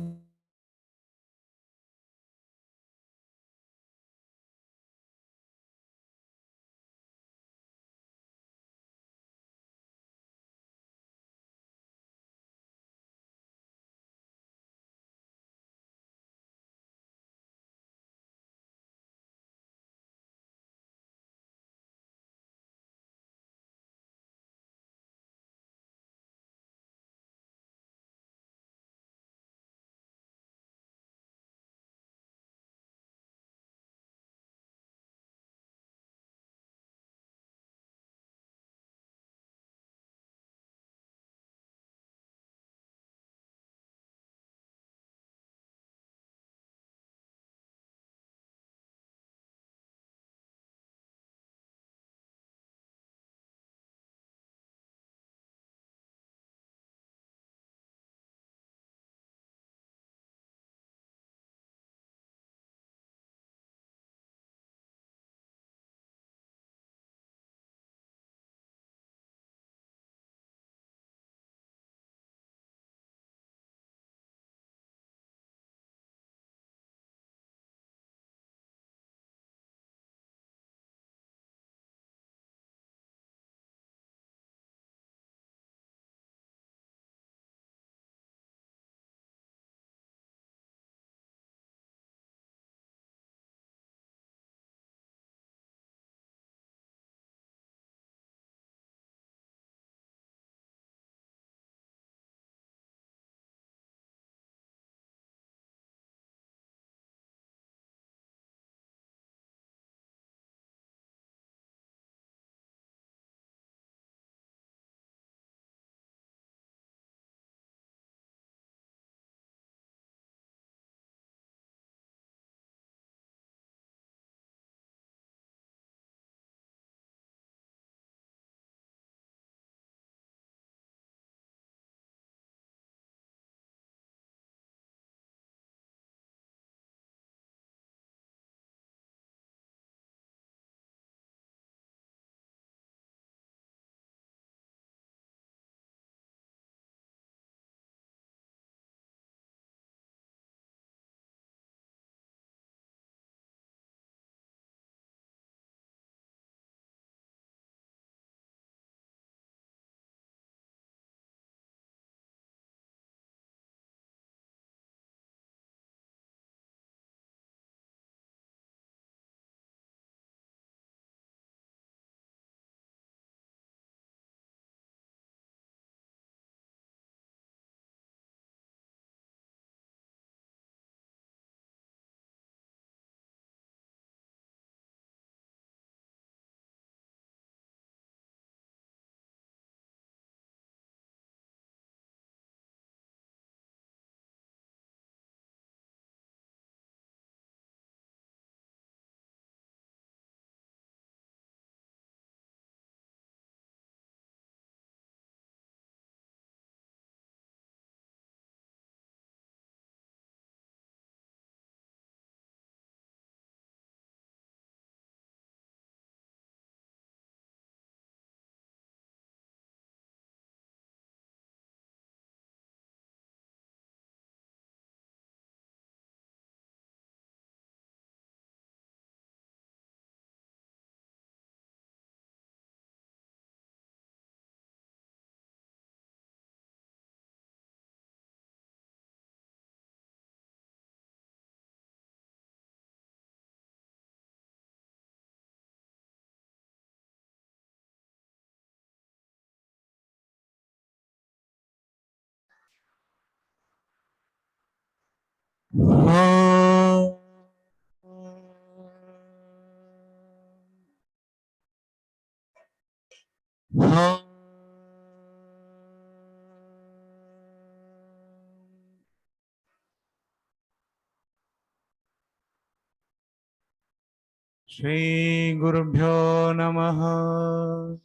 Shri Gurubhyo Namaha.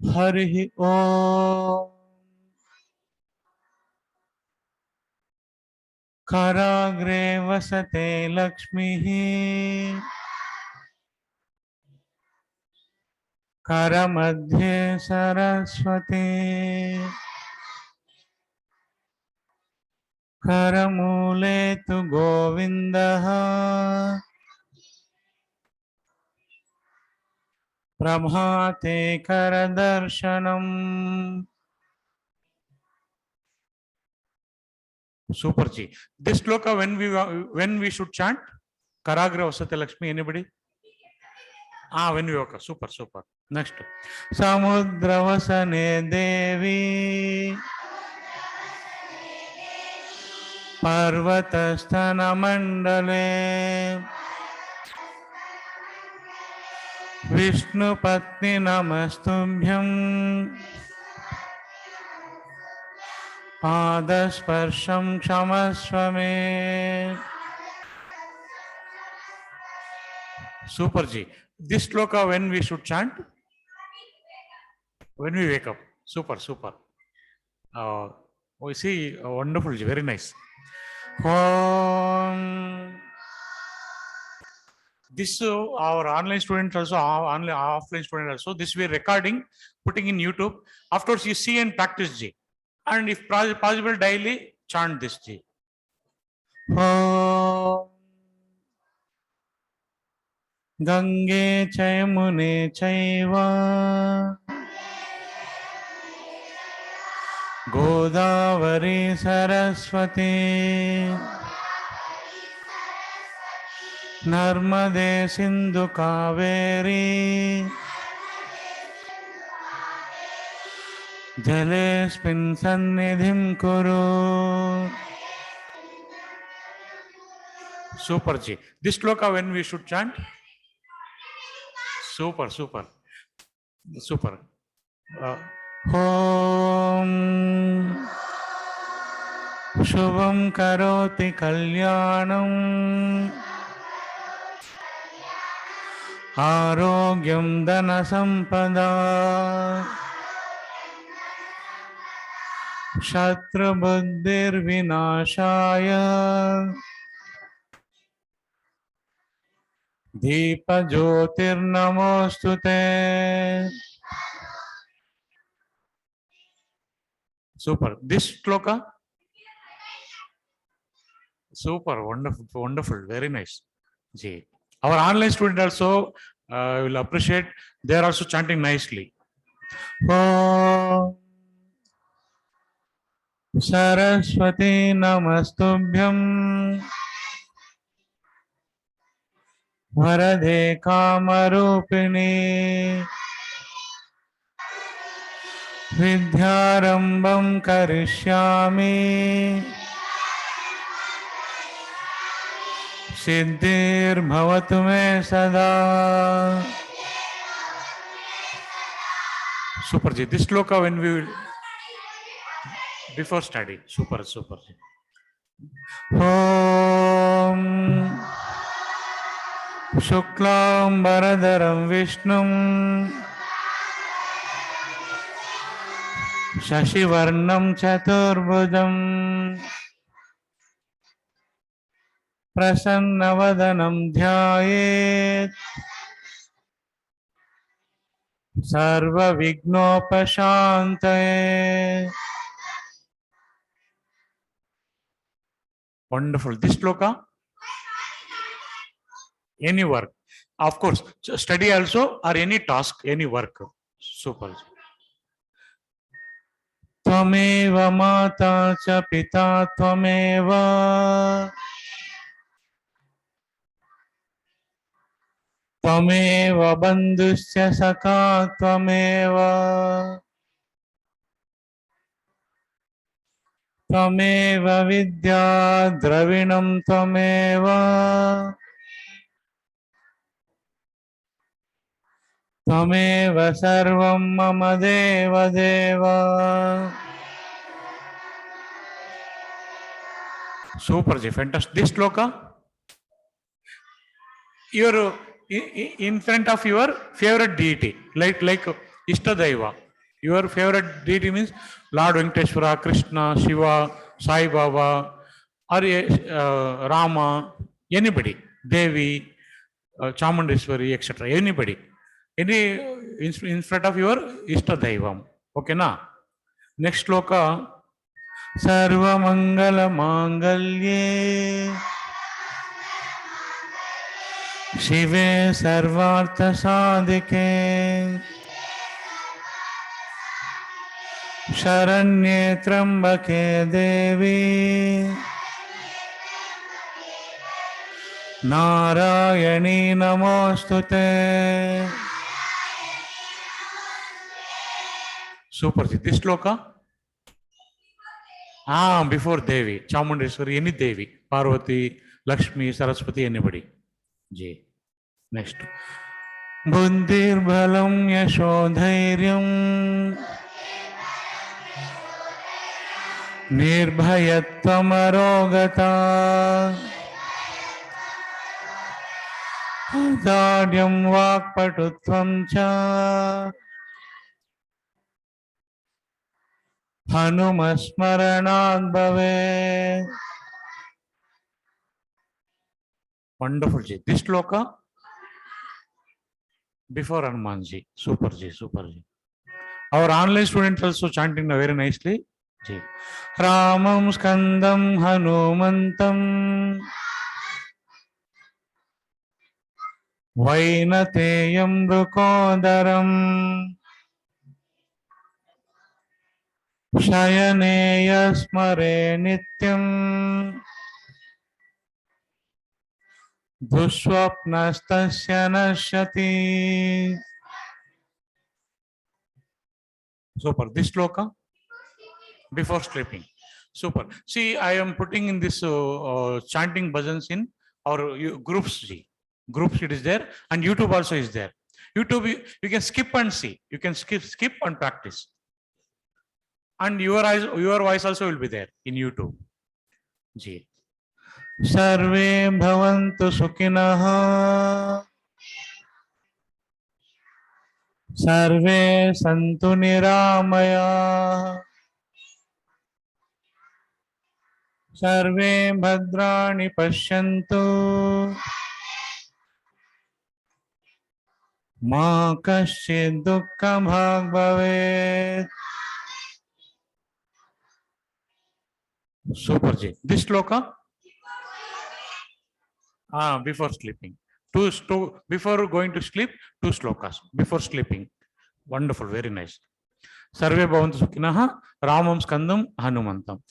Harihi Om. Karagre vasate Lakshmihi. Karamadhye Saraswati. Karamule tu Govindaha. Prabhate Karadarshanam. Super Ji. This sloka when we should chant? Karagra Vasate Lakshmi, anybody? When we walk. Super, super. Next. Samudravasane Devi. Parvatastana Mandale. Vishnu Patni Namastubhyam. Padasparsham Kshamaswame. Super Ji. This sloka when we should chant? When we wake up. Super, super. We see, wonderful Ji, very nice. This our online students also, online offline students also. This we are recording, putting in YouTube. Afterwards, you see and practice Ji, and if possible, daily chant this Ji. Gange Chayamune Chaiva Godavari Saraswati Narmade Sindhu Kaveri Jalesmin Sannidhim Kuru. Super Ji. This sloka when we should chant? Super, super. Super. Om Shubham Karoti Kalyanam Arogyam Dana Sampada Shatra Buddhir Vinashaya Deepa Jyotir Namostute. Super. This sloka? Super. Wonderful. Wonderful. Very nice. Ji. Our online student also will appreciate. They are also chanting nicely. Om Saraswati Namastubhyam Varade Kamarupini Vidyarambam Karishyami Siddhir Bhavatu Me Sada. Super Ji. This sloka when we will before study. Super, super. Om Shuklam Baradaram Vishnum Shashivarnam Chaturbhujam Prasannavadanam Dhyayet Sarva Vignopashantaye. Wonderful. This sloka? Any work. Of course, study also or any task, any work. Super. Tvameva mata cha pita tvameva. Tvameva bandhusya sakha tvameva. Tvameva vidya dravinam tvameva. Tvameva sarvam mama deva deva. Super Ji, fantastic. This sloka?
your in front of your favorite deity, like Ishtadaiva. Your favorite deity means Lord Venkateshwara, Krishna, Shiva, Sai Baba, or Rama, anybody, Devi, Chamundeshwari, etc. Anybody, any in front of your Ishtadaivam. Okay, na? Next sloka. Sarva Mangala Mangalye Shive Sarvartha Sadhike Sharanye Trambake Devi Narayani Namostute. Super. This sloka? Before Devi, Chamundeshwari, any Devi, Parvati, Lakshmi, Saraswati, anybody. J. Next. Buddhir Balam Yashodhairyam Nirbhayatvam Arogata Dadyam Vakpatutvam Cha Hanumasmaranad Bhave. Wonderful Ji. This sloka before Hanumanji. Super Ji, super Ji. Our online students also chanting very nicely. Ji. Ramam Skandam Hanumantam Vainateyam Rukodaram Shayaneya Smare Nityam Dushwapnastasya Nashyati. Super. This sloka before sleeping. Super. See, I am putting in this chanting bhajans in our groups. Groups it is there, and YouTube also is there. YouTube you can skip and see. You can skip and practice. And your voice also will be there in YouTube. Ji. Sarve bhavantu sukhinah. Sarve santu niramaya. Sarve bhadrani pashyantu. Ma kaschid dukkha bhag bhavet. Super Ji. This sloka? Before sleeping. Before going to sleep, 2 slokas. Before sleeping. Wonderful, very nice. Sarve bhavantu sukhinah, Ramam Skandam Hanumantam.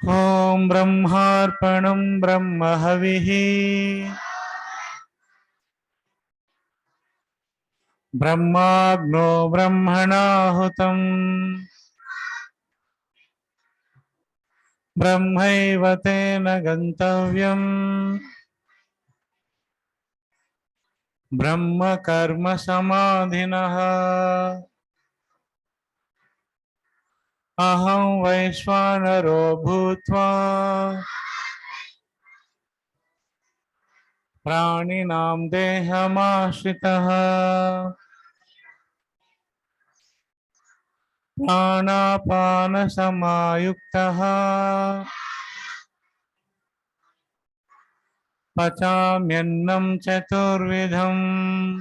Om Brahmarpanam Brahma Havihi Brahmagno Brahmanahutam Brahmaiva tena gantavyam Brahma karma samadhinaha Aham Vaishvanaro bhutva Praninam dehamashritah Pranapana samayuktaha Pachamyannam chaturvidham.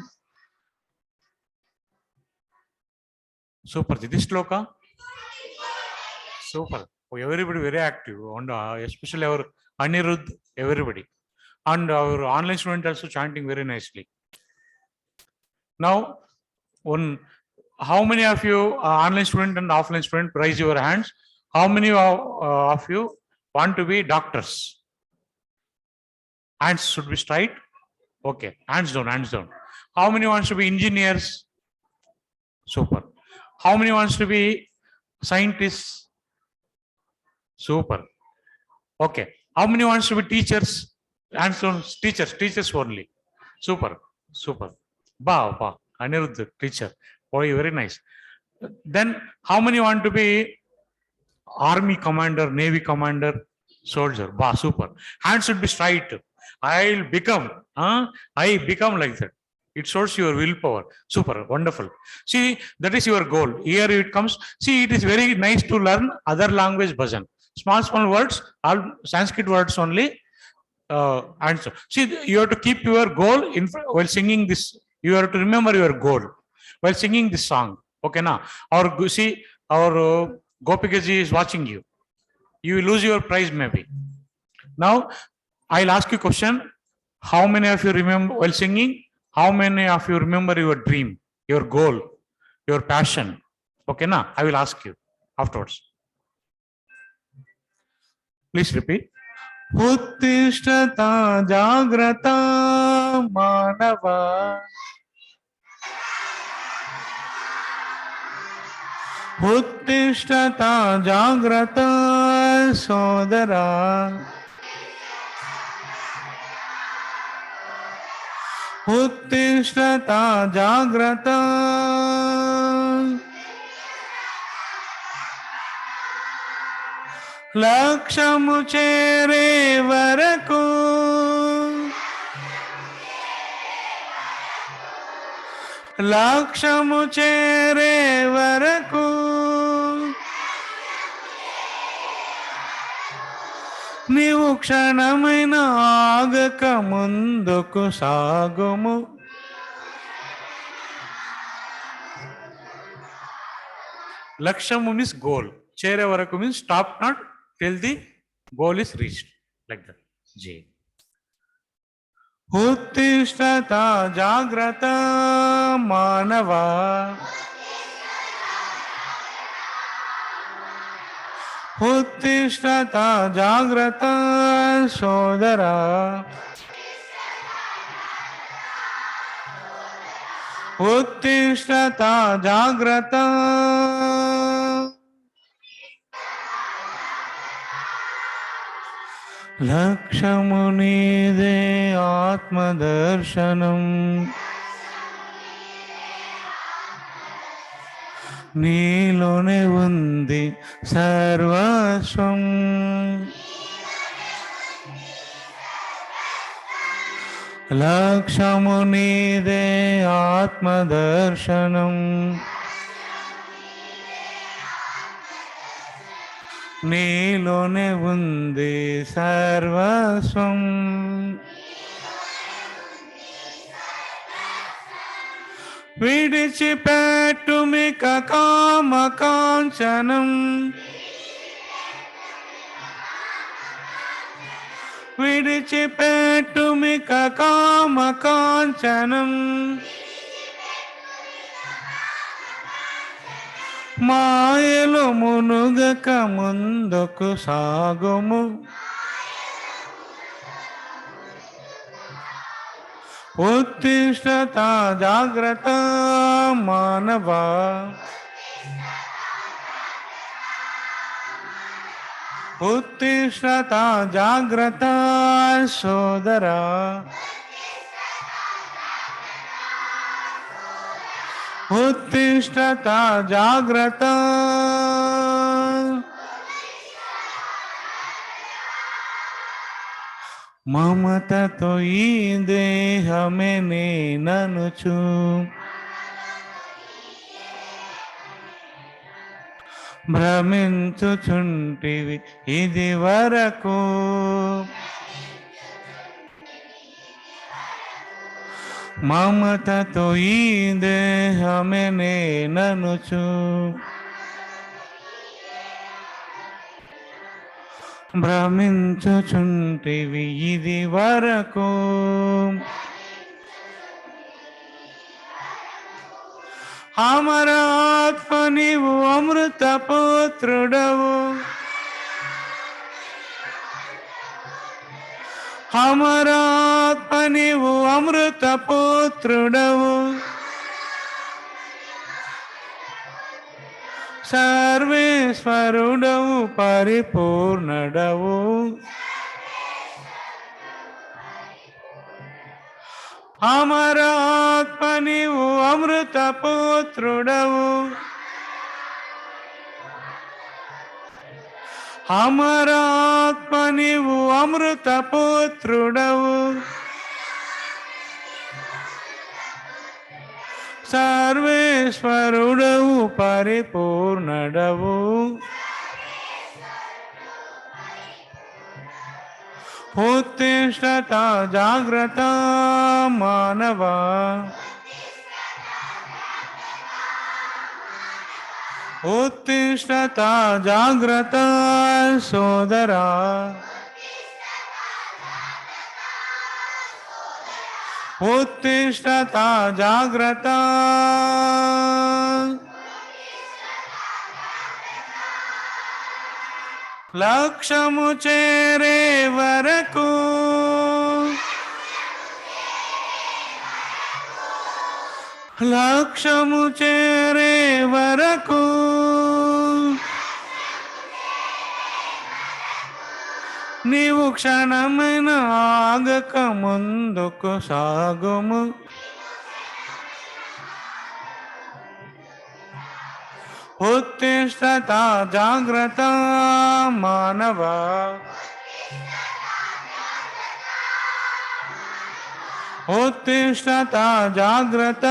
Super. This sloka? Super. Everybody very active. And especially our Anirudh, everybody. And our online student also chanting very nicely. Now, how many of you online student and offline student, raise your hands? How many of you want to be doctors? Hands should be straight. Okay, hands down, hands down. How many wants to be engineers? Super. How many wants to be scientists? Super. Okay. How many wants to be teachers? Hands down. Teachers only. Super. Ba. Anirudh, teacher. Oh, very nice. Then how many want to be army commander, navy commander, soldier? Ba, super. Hands should be straight. I'll become. I become like that. It shows your willpower. Super, wonderful. See, that is your goal. Here it comes. See, it is very nice to learn other language bhajan. Small words, all Sanskrit words only. Answer. See, you have to keep your goal in while singing this. You have to remember your goal while singing this song. Okay, now our Gopikaji is watching you. You will lose your prize maybe. Now, I'll ask you a question. How many of you remember while singing? How many of you remember your dream, your goal, your passion? Okay, now I will ask you afterwards. Please repeat. Uttishtata jagrata manava. Uttishtata jagrata sodara. Uttishtata jagrata. లక్ష్యము చేరే వరకు లక్ష్యము చేరే వరకు నీవు క్షణమైన ఆగక ముందుకు సాగుము. లక్ష్యము మీన్స్ గోల్. చేరే వరకు means stop not till the goal is reached, like that. J. Uttishtata jagrata manava. Uttishtata jagrata sodara. Uttishtata jagrata. లక్ష్యము నీదే ఆత్మదర్శనం, నీలోనే ఉంది సర్వస్వం. లక్ష్యము నీదే ఆత్మదర్శనం, నీలోనే ఉంది సర్వస్వం. విడిచిపెట్టుమిక కామకాంచనం, విడిచిపెట్టుమిక కామకాంచనం. మాయలో మునుగక ముందుకు సాగుము. ఉత్తిష్టత జాగ్రత్త మానవ, ఉత్తిష్టత జాగ్రత్త సోదరా. ఉత్తిష్టత జాగ్రత్త. మమతతో ఈ దేహమే నేననుచు, భ్రమించుచుంటివి ఇది వరకు. మమతతో ఈ దేహమే నేననుచు, భ్రమించుచుంటివి ఇది వరకు. అమరాత్మ నీవు అమృత పుత్రుడవు, అమరాత్మ నీవు అమృత పుత్రుడవు. సర్వేశ్వరుడవు పరిపూర్ణుడవు. అమరాత్మ నీవు అమృత పుత్రుడవు, అమరాత్మ నీవు అమృత పుత్రుడవు, సర్వేశ్వరుడవు పరిపూర్ణుడవు, ఉత్తిష్టత జాగ్రత్త మానవ, ఉత్తిష్టత జాగ్రత్త సోదరా, ఉత్తిష్టత జాగ్రత్త, లక్ష్యము చేరే వరకు లక్ష్యము చేరే వరకు నీవు క్షణమైన ఆగక ముందుకు సాగుము, ఉత్తిష్టత జాగ్రత్త మానవ, ఉత్తిష్టత జాగ్రత్త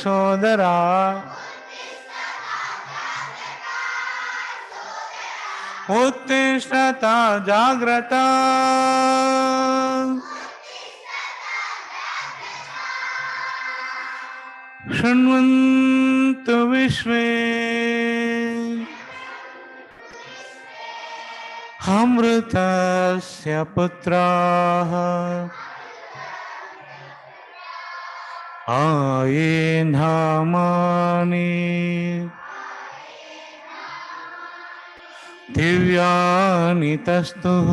సోదరా, ఉత్తిష్టత జాగ్రత్త, శృణ్వంతు విశ్వే అమృతస్య పుత్రాః ఆయేనామాని దివ్యాని తస్తుః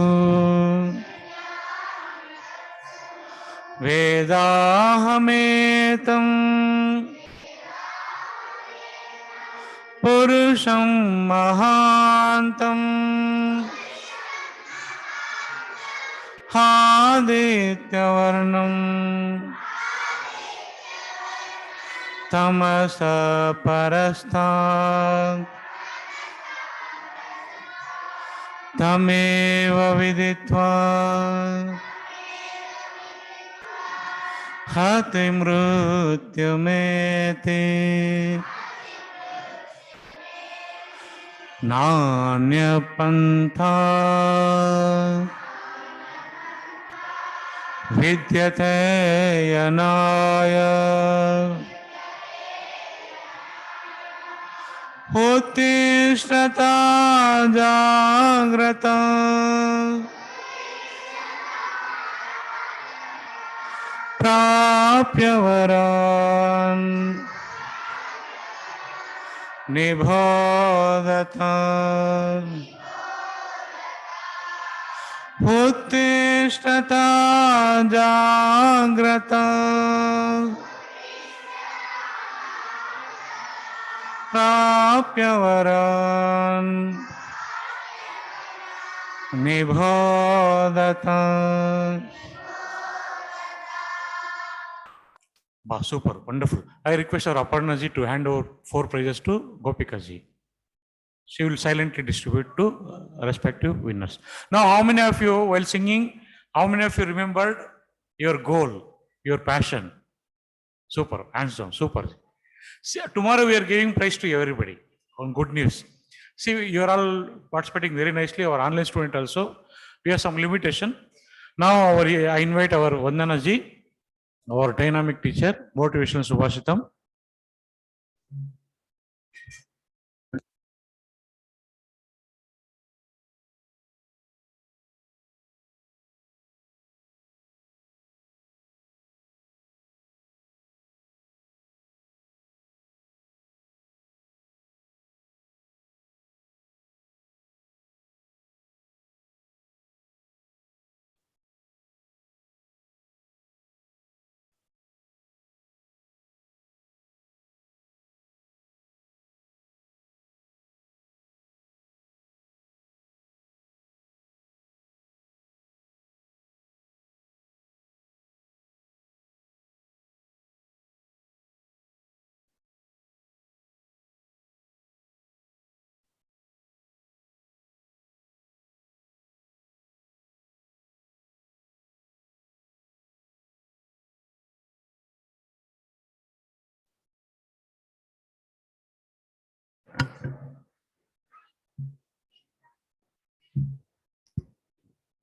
వేదాహమేతం పురుషం మహాంతం ఆదిత్యవర్ణం తమస పరస్తాత్ తమేవ విదిత్వా హతి మృత్యుమేతి నాన్యపంథా విద్యతే యనాయ ఉత్తిష్టత జాగ్రత్త ప్రాప్య వరాన్ నిబోధత ఉత్తిష్టత జాగ్రత్త ప్రాప్య వరాన్ నిబోధత. Super, wonderful. I request our Aparna ji to hand over 4 prizes to Gopika ji. She will silently distribute to respective winners. Now, how many of you, while singing, how many of you remembered your goal, your passion? Super, hands down, super. See, tomorrow we are giving prize to everybody on good news. See, you are all participating very nicely. Our online student also, we have some limitation. Now, I invite our Vandana ji, our dynamic teacher, motivational Subhashitam.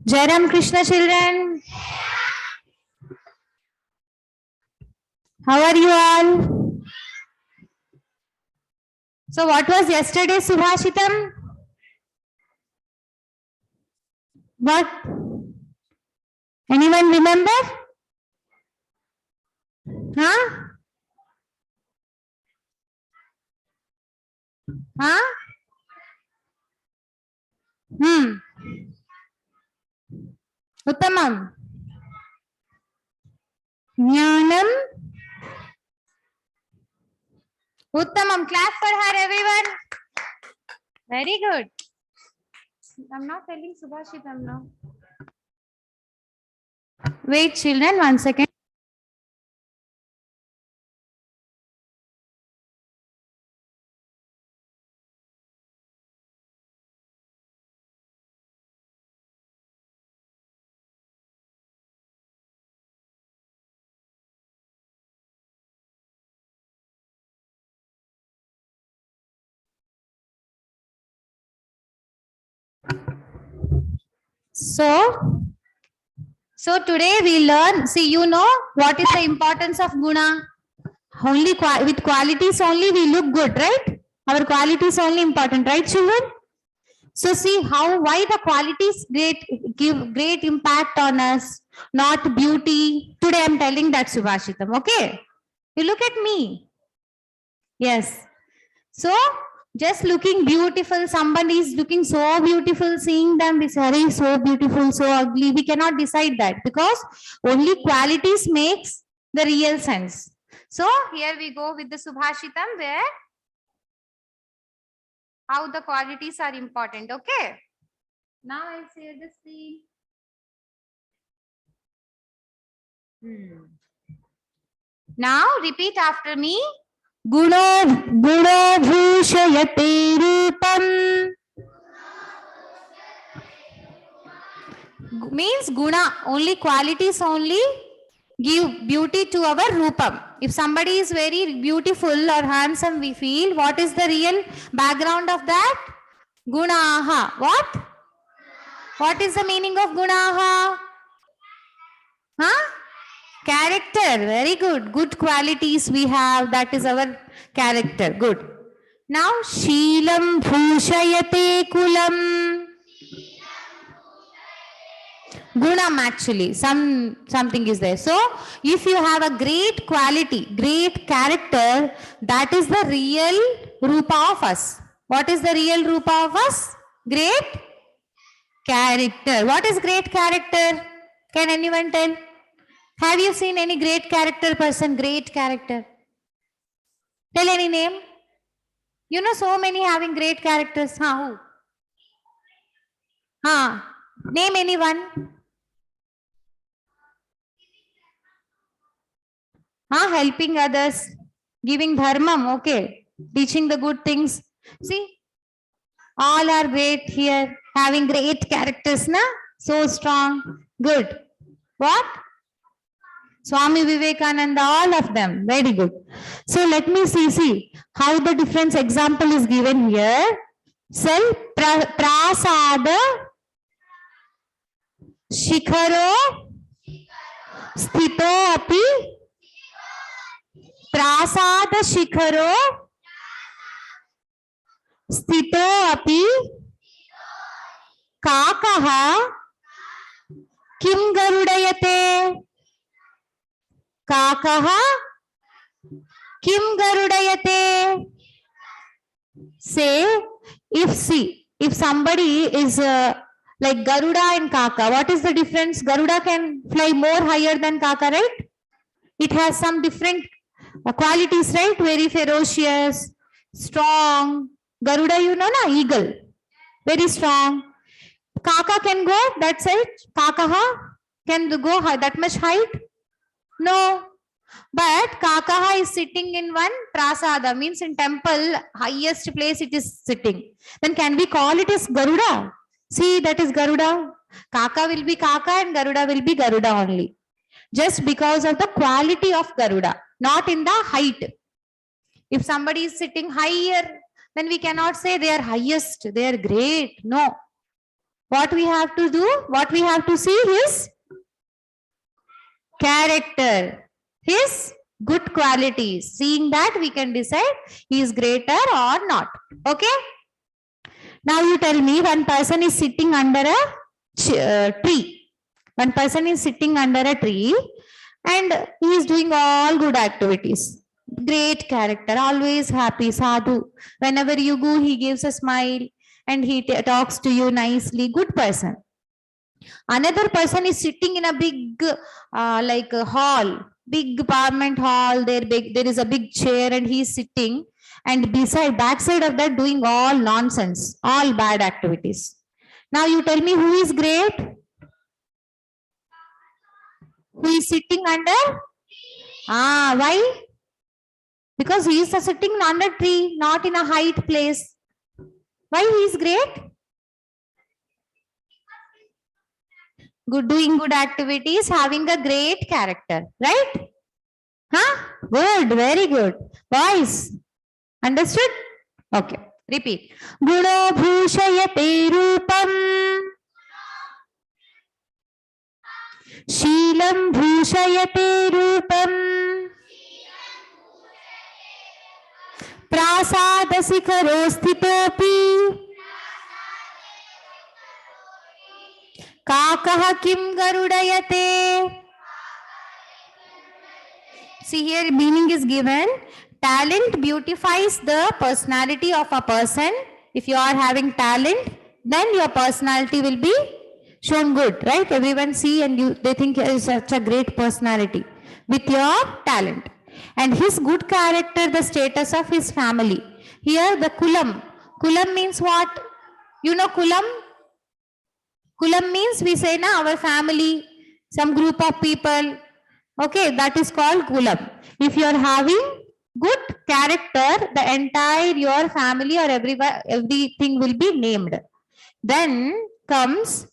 Jai Ramakrishna children. How are you all? So what was yesterday's Subhashitam? What? Anyone remember? Huh? Huh? Uttamam. Jnanam. Uttamam. Clap for her, everyone. Very good. I'm not telling Subhashitam now. Wait, children, 1 second. So today we learn, see, you know what is the importance of guna? Only with qualities only we look good, right? Our qualities only important, right, children? So see why the qualities give great impact on us, not beauty. Today I'm telling that Subhashitam, okay? You look at me. Yes. So just looking beautiful, somebody is looking so beautiful, seeing them, we say, so beautiful, so ugly. We cannot decide that because only qualities makes the real sense. So here we go with the Subhashitam where how the qualities are important. Okay. Now I'll share the screen. Now repeat after me. Guna bhushayate rupam. Means guna, only qualities only give beauty to our rupam. If somebody is very beautiful or handsome, we feel what is the real background of that? Gunaha. What? What is the meaning of gunaha? Huh? Character. Very good. Good qualities we have. That is our character. Good. Now, Sheelam bhushayate kulam. Gunam actually. Something is there. So, if you have a great quality, great character, that is the real rupa of us. What is the real rupa of us? Great character. What is great character? Can anyone tell? Have you seen any great character person? Great character. Tell any name. You know so many having great characters. Who? Name anyone. Helping others. Giving dharmam. Okay. Teaching the good things. See. All are great here. Having great characters. Na? So strong. Good. What? Swami Vivekananda, all of them. Very good. So let me see how the different example is given here. Self prasada shikharo sthito api prasada shikharo sthito api kakaha kim garudayate. Kakaha kim garudayate. Say, if somebody is like Garuda and Kaka, what is the difference? Garuda can fly more higher than Kaka, right? It has some different qualities, right? Very ferocious, strong. Garuda, you know, na, eagle. Very strong. Kaka can go, that's it. Kakaha can go that much height. No, but Kakaha is sitting in one prasada, means in temple, highest place it is sitting. Then can we call it as Garuda? See, that is Garuda. Kaka will be Kaka and Garuda will be Garuda only. Just because of the quality of Garuda, not in the height. If somebody is sitting higher, then we cannot say they are highest, they are great. No. What we have to do? What we have to see? His character, his good qualities. Seeing that, we can decide he is greater or not. Okay. Now you tell me, one person is sitting under a tree. One person is sitting under a tree and he is doing all good activities. Great character, always happy, sadhu. Whenever you go, he gives a smile and he talks to you nicely. Good person. Another person is sitting in a big like a hall, big parliament hall. There is a big chair and he is sitting, and backside of that doing all nonsense, all bad activities. Now you tell me, who is great? Who is sitting under? Why? Because he is sitting under tree, not in a height place. Why he is great? Good, doing good activities, having a great character, right? Good, very good. Boys, understood? Okay, repeat. Guno bhushayate rupam, Sheelam bhushayate rupam, Prasada sikharo sthitopi, Kakah kim garudayate. See here, meaning is given. Talent beautifies the personality of a person. If you are having talent, then your personality will be shown good, right? Everyone see and they think you is such a great personality with your talent. And his good character, the status of his family. Here the kulam. Kulam means what? You know kulam? Kulam means we say na our family, some group of people. Okay, that is called kulam. If you are having good character, the entire your family or everything will be named. Then comes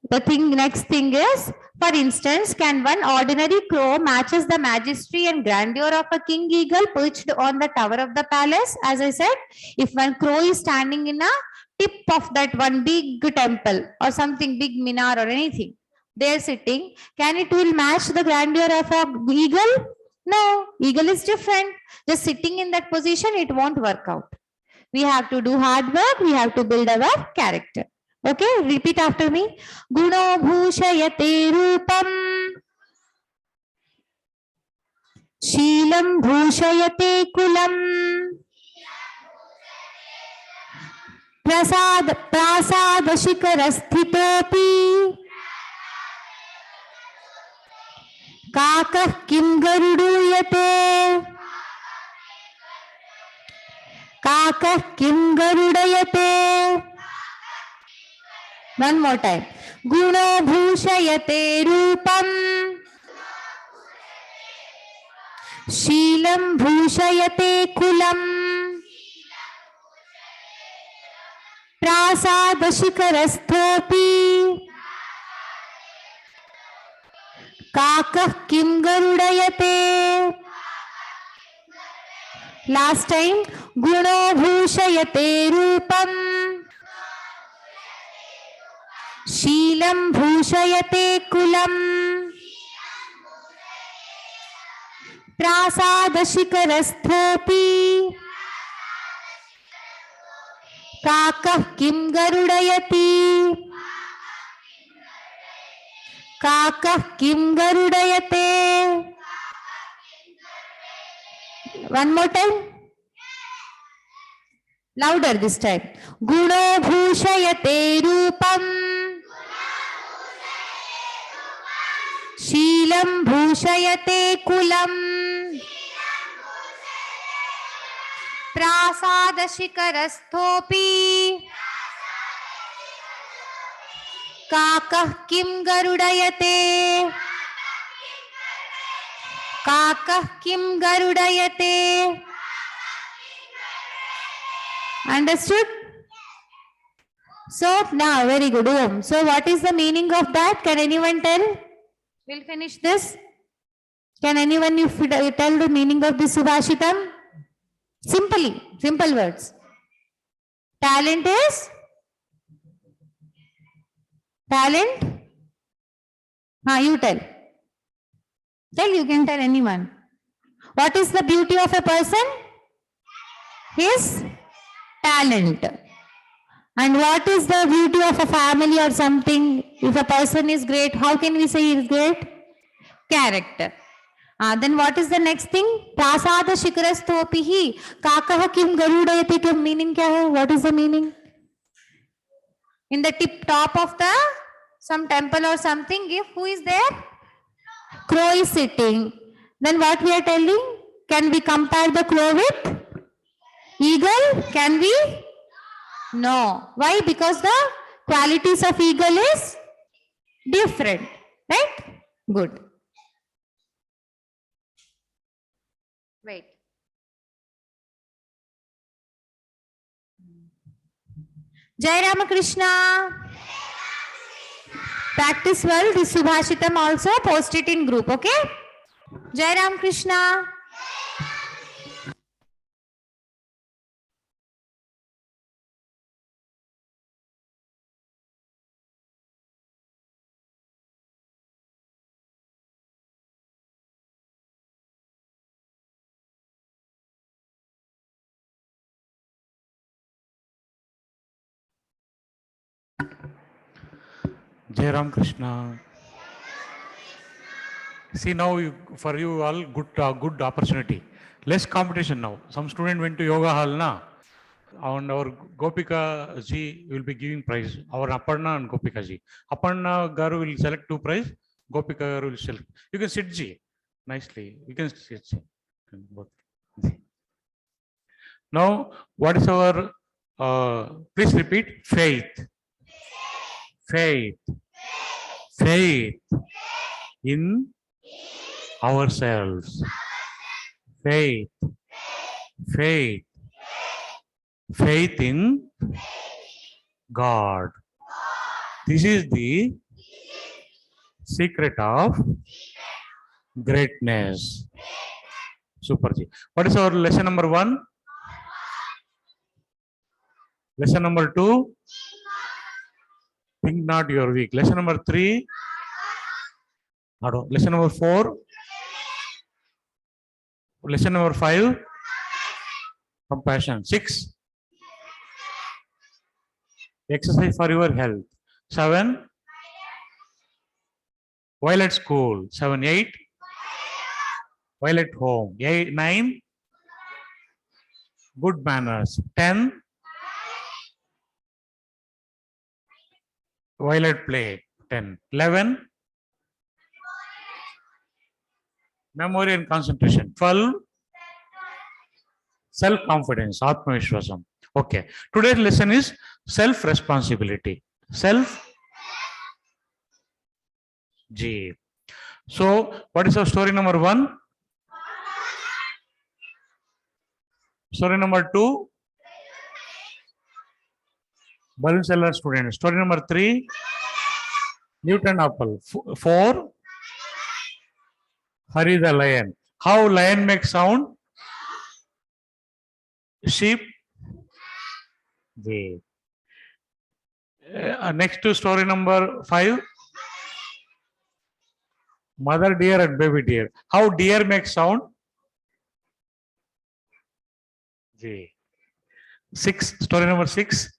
the next thing is, for instance, can one ordinary crow matches the majesty and grandeur of a king eagle perched on the tower of the palace? As I said, if one crow is standing in a tip of that one big temple or something big minar or anything, they're sitting, can it will match the grandeur of a eagle? No, eagle is different. Just sitting in that position, it won't work out. We have to do hard work. We have to build our character. Okay, repeat after me. Guno bhushayate rupam, Sheelam bhushayate kulam, Prasada shikarasthitopi, Kakah kim garudayate, Kakah kim garudayate. One more time. Guno bhushayate rupam, Sheelam bhushayate kulam, Prasada shikarasthopi, Kakah kim garudayate. Last time. Guno bhushayate rupam, Sheelam bhushayate kulam, Prasada shikarasthopi, Kakah kim garudayati, Kakah kim garudayate. One more time. Louder this time. Guno bhushayate rupam, Sheelam bhushayate kulam, Prasada shikarasthopi, Kakah kim garudayate, Kakah kim garudayate. Understood? So now, very good. Om. So what is the meaning of that? Can anyone tell? We'll finish this. Can anyone tell the meaning of this Subhashitam? Simply, simple words. Talent is Talent? You tell. Tell, you can tell anyone. What is the beauty of a person? His talent. And what is the beauty of a family or something? If a person is great, how can we say he is great? Character. Then what is the next thing? Prasada shikarastopihi kakah kim garudayate kim meaning kya hai? What is the meaning? In the tip top of the some temple or something, if who is there? Crow is sitting. Then what we are telling? Can we compare the crow with eagle? Can we? No. Why? Because the qualities of eagle is different. Right? Good. Wait. Jai Ramakrishna. Practice well. This Subhashitam also post it in group. Okay? Jai Ramakrishna.
Jai Ram Krishna. See now, for you all, good opportunity. Less competition now. Some student went to yoga hall na, and our Gopika ji will be giving prize. Our Aparna and Gopika ji. Aparna garu will select 2 prize. Gopika garu will select. You can sit ji nicely. You can sit ji. Both. Now, what is our? Please repeat. Faith. Faith. Faith in ourselves. Faith. Faith. Faith in God. This is the secret of greatness. Super ji. What is our lesson number 1? Lesson number 2. Think not you are weak. Lesson number 3. Lesson number 4. Lesson number 5. Compassion. 6. Exercise for your health. 7. While at school. 7, 8. While at home. 8, 9. Good manners. 10. While at play. 10. 11. Memory and concentration. 12. Self-confidence. Atma Vishwasam. Okay. Today's lesson is self-responsibility. G. So, what is our story number 1? Story number 2. Balloon seller student. Story number 3. Newton apple. 4. Hari the lion. How lion makes sound? Sheep. J. Next to story number 5. Mother deer and baby deer. How deer makes sound? J. 6. Story number 6.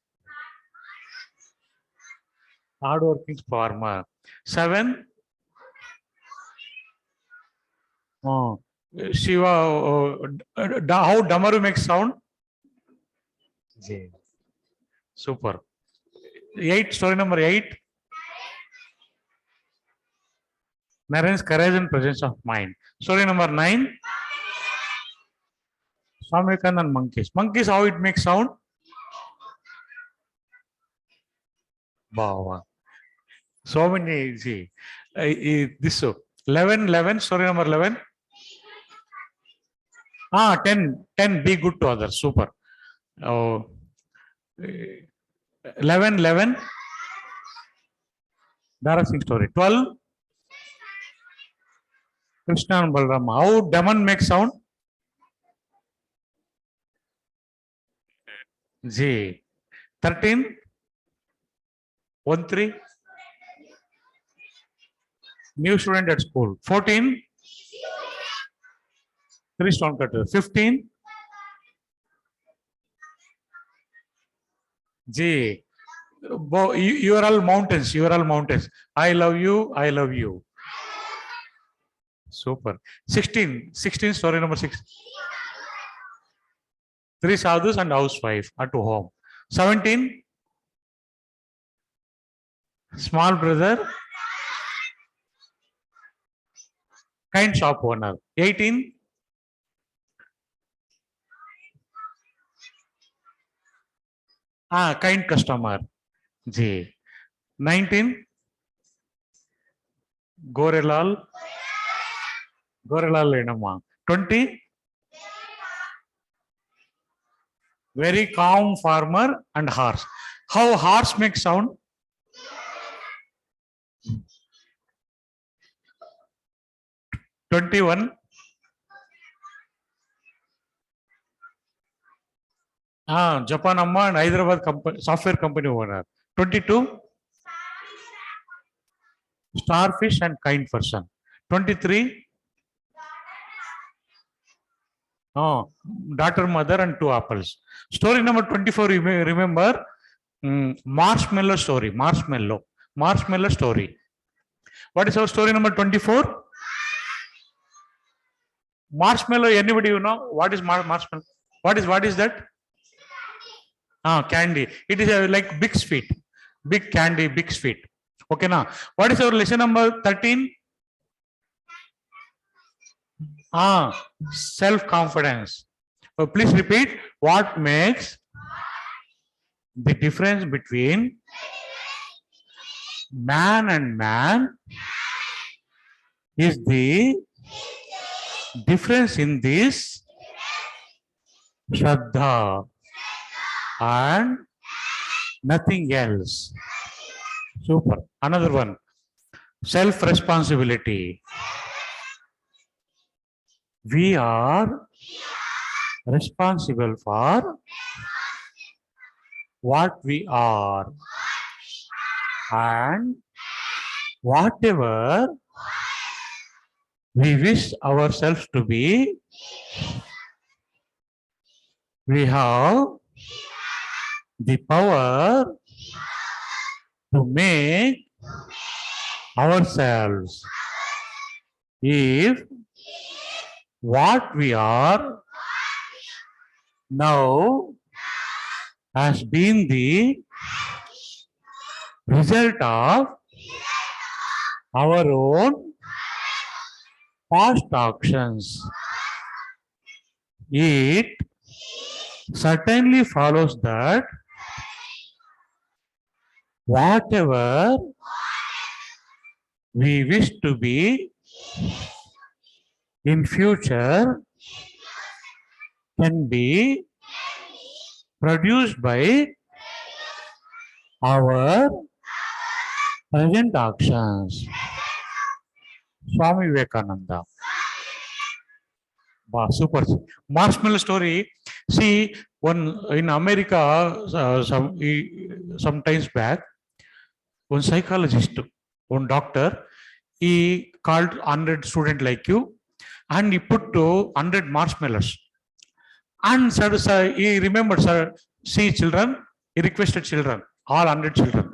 Hardworking farmer. 7. Shiva. How Damaru makes sound? J. Super. 8. Story number 8. Naren's courage and presence of mind. Story number 9. Swamikan and monkeys. Monkeys, how it makes sound? Wow. So many. See, this so 11. Story number 11. 10. Be good to others. Super. 11. Dara Singh story. 12. Krishna and Balrama. How demon makes sound? J. 13. 1, 3. New student at school. 14. 3 stone cutter. 15. J. You are all mountains. You are all mountains. I love you. I love you. Super. 16. 16, story number 6. 3 sadhus and housewife at home. 17. Small brother. Kind shop owner. 18. Kind customer. J. 19. Gorelal. Gorelal Lenama. 20. Very calm farmer and horse. How horse makes sound? Twenty-one. Japan Amma and Hyderabad company, software company owner. 22. Starfish and kind person. 23. Daughter, mother, and 2 apples. Story number 24, you may remember. Marshmallow story. Marshmallow story. What is our story number 24? Marshmallow, anybody you know? What is marshmallow? What is that? Candy. It is like big sweet. Big candy, big sweet. Okay, now. What is our lesson number 13? Self-confidence. Please repeat. What makes the difference between man and man is the difference in this Shraddha and nothing else. Super. Another one. Self-responsibility. We are responsible for what we are, and whatever we wish ourselves to be, we have the power to make ourselves. If what we are now has been the result of our own past actions, it certainly follows that whatever we wish to be in future can be produced by our present actions. Swami Vivekananda. Wow, super. Marshmallow story. See, one in America, some times back, one psychologist, one doctor, he called 100 students like you, and he put 100 marshmallows. And sir, he remembered, sir, see children, he requested children, all 100 children.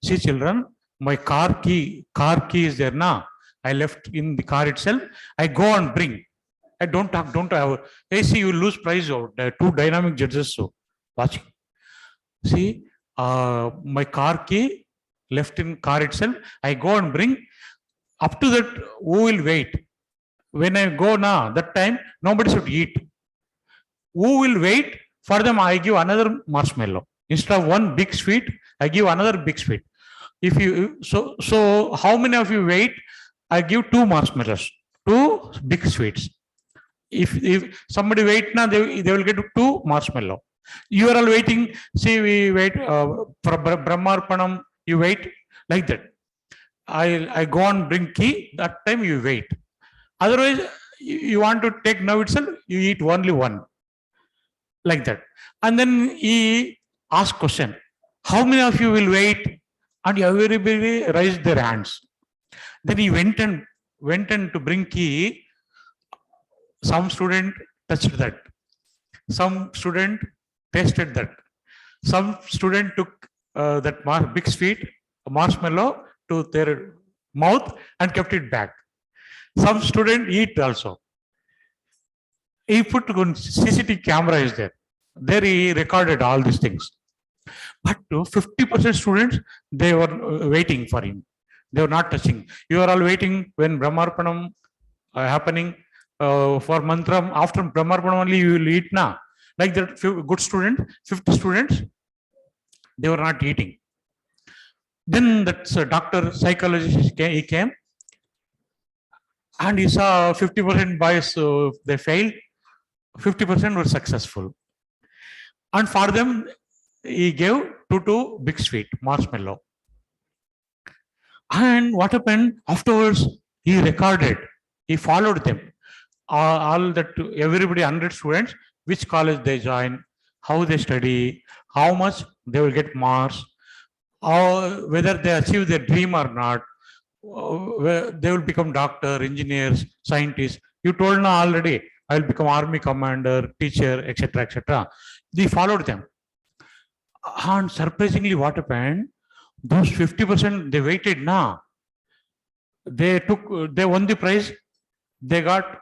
See children, my car key is there now. I left in the car itself. I go and bring. I don't talk, don't have. Hey, see, you lose prize out. 2 dynamic judges, so watching. See, my car key left in car itself. I go and bring. Up to that, who will wait? When I go now, that time nobody should eat. Who will wait? For them, I give another marshmallow. Instead of one big sweet, I give another big sweet. If you so how many of you wait? I give 2 marshmallows, 2 big sweets. If somebody wait now, they will get 2 marshmallow. You are all waiting. See, we wait for Brahmarpanam. You wait like that. I go and bring key. That time you wait. Otherwise, you want to take now itself. You eat only one. Like that. And then he asked question. How many of you will wait? And everybody raised their hands. Then he went and to bring key. Some student touched that. Some student tasted that. Some student took that big sweet marshmallow to their mouth and kept it back. Some student eat also. He put CCTV camera is there. There he recorded all these things. But 50% students, they were waiting for him. They were not touching. You are all waiting when Brahmarpanam happening for mantram. After Brahmarpanam only you will eat now. Like that, good student, 50 students, they were not eating. Then that doctor, psychologist, he came and he saw 50% boys, they failed, 50% were successful. And for them, he gave two big sweet marshmallow. And what happened afterwards? He recorded, he followed them. All that, everybody, 100 students, which college they join, how they study, how much they will get marks, or whether they achieve their dream or not, they will become doctor, engineers, scientists. You told now already, I will become army commander, teacher, etc., etc. They followed them. And surprisingly, what happened? Those 50%, they waited now. They won the prize. They got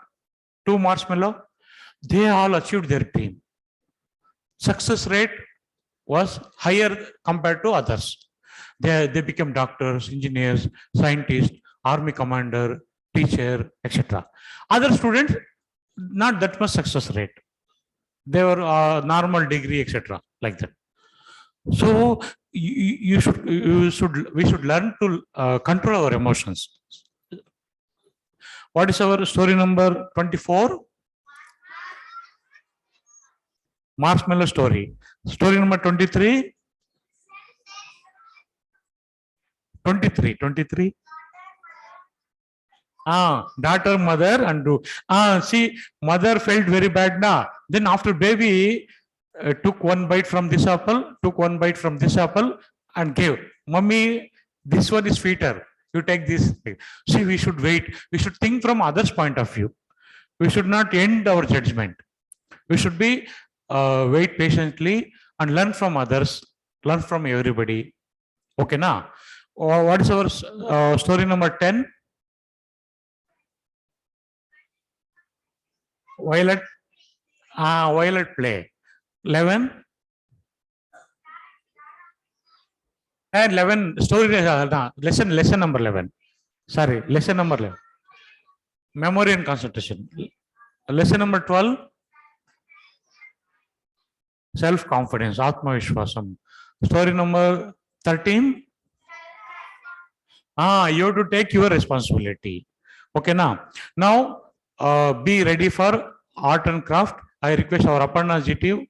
2 marshmallow. They all achieved their dream. Success rate was higher compared to others. They became doctors, engineers, scientists, army commander, teacher, etc. Other students, not that much success rate. They were normal degree, etc. like that. So we should learn to control our emotions. What is our story number 24? Marshmallow story. Story number 23. 23. Daughter, mother, and do. See, mother felt very bad now. Then after baby took one bite from this apple, and gave. Mummy, this one is sweeter. You take this. See, we should wait. We should think from others' point of view. We should not end our judgment. We should be wait patiently and learn from others, learn from everybody. Okay, now. What is our story number 10? Violet play. 11. And 11 story lesson number 11. Sorry, lesson number 11. Memory and concentration. Lesson number 12. Self-confidence, Atma Vishwasam. Story number 13. You have to take your responsibility. Okay, now be ready for art and craft. I request our Aparna GT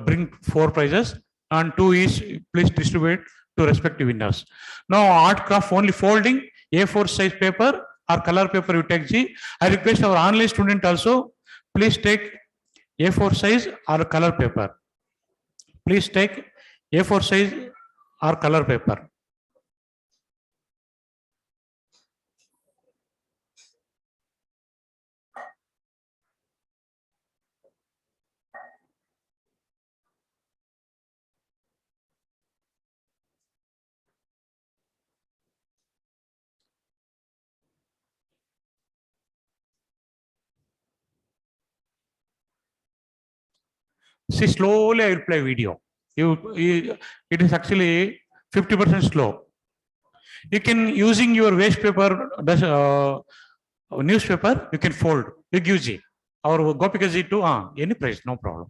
bring 4 prizes and 2 each. Please distribute to respective winners. Now art craft only folding A4 size paper or color paper you take G. I request our online student also please take A4 size or color paper. Please take A4 size or color paper. See, slowly I will play video. It is actually 50% slow. You can, using your waste paper, newspaper, you can fold. You give G. Or Gopika G to any price, no problem.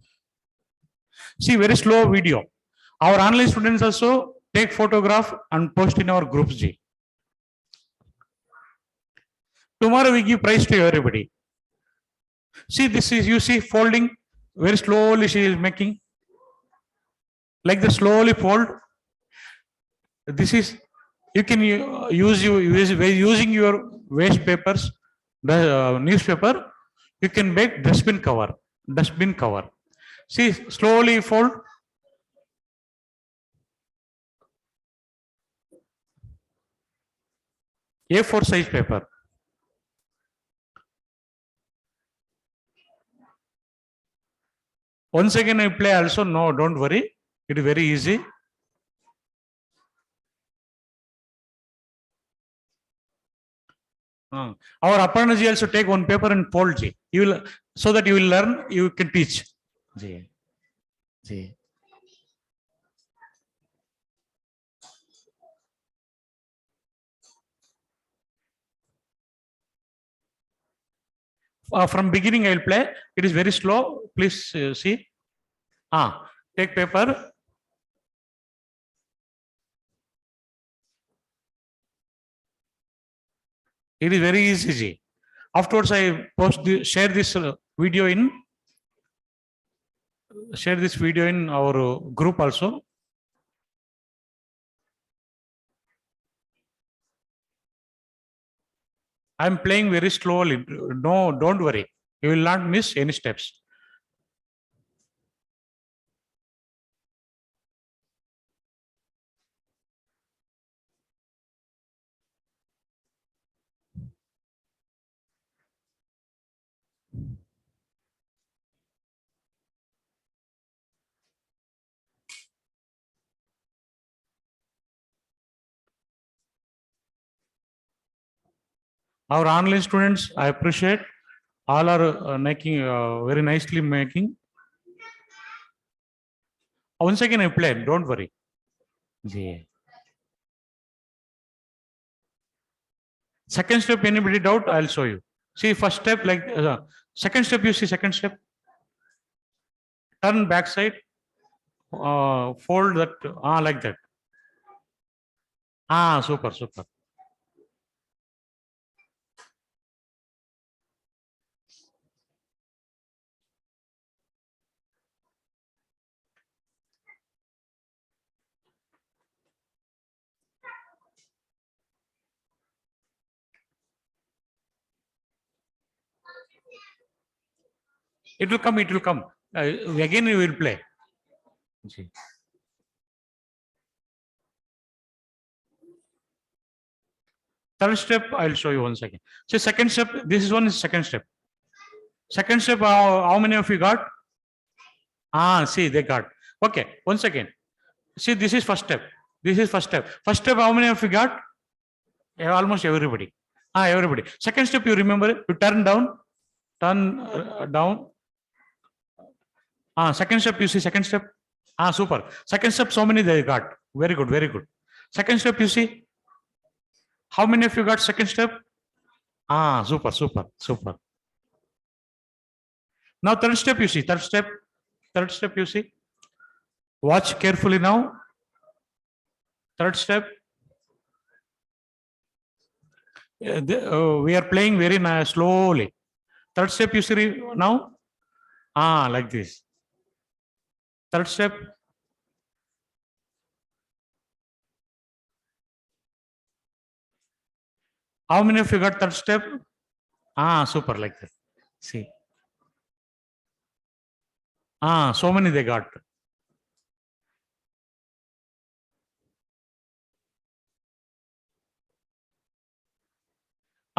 See, very slow video. Our online students also take photograph and post in our groups G. Tomorrow we give prize to everybody. See, this is, you see, folding. Very slowly she is making. Like the slowly fold. This is, you can use using your waste papers, the newspaper, you can make dustbin cover. See, slowly fold. A4 size paper. Once again I play also. No, don't worry. It is very easy. Our Aparnaji also take one paper and fold Ji. You will, so that you will learn, you can teach. Ji. Ji. From beginning I will play. It is very slow. Please see. Take paper. It is very easy. Ji. Afterwards, I share this video in our group also. I am playing very slowly. No, don't worry. You will not miss any steps. Our online students, I appreciate. All are making very nicely making. Once again, I play. Don't worry. Yeah. Second step, anybody doubt? I'll show you. See, first step, like second step, you see second step. Turn backside. Fold that. Like that. Super, super. It will come, it will come. Again, we will play. See. Third step, I'll show you once again. So second step, this is one is second step. Second step, how many of you got? See, they got. Okay, once again. See, this is first step. This is first step. First step, how many of you got? Almost everybody. Everybody. Second step, you remember, you turn down. Turn down. Second step, you see second step. Super. Second step, so many they got. Very good, very good. Second step, you see. How many of you got second step? Super, super, super. Now third step, you see. Third step, you see. Watch carefully now. Third step. We are playing very slowly. Third step, you see now. Like this. Third step. How many of you got third step? Super, like that. See. So many they got.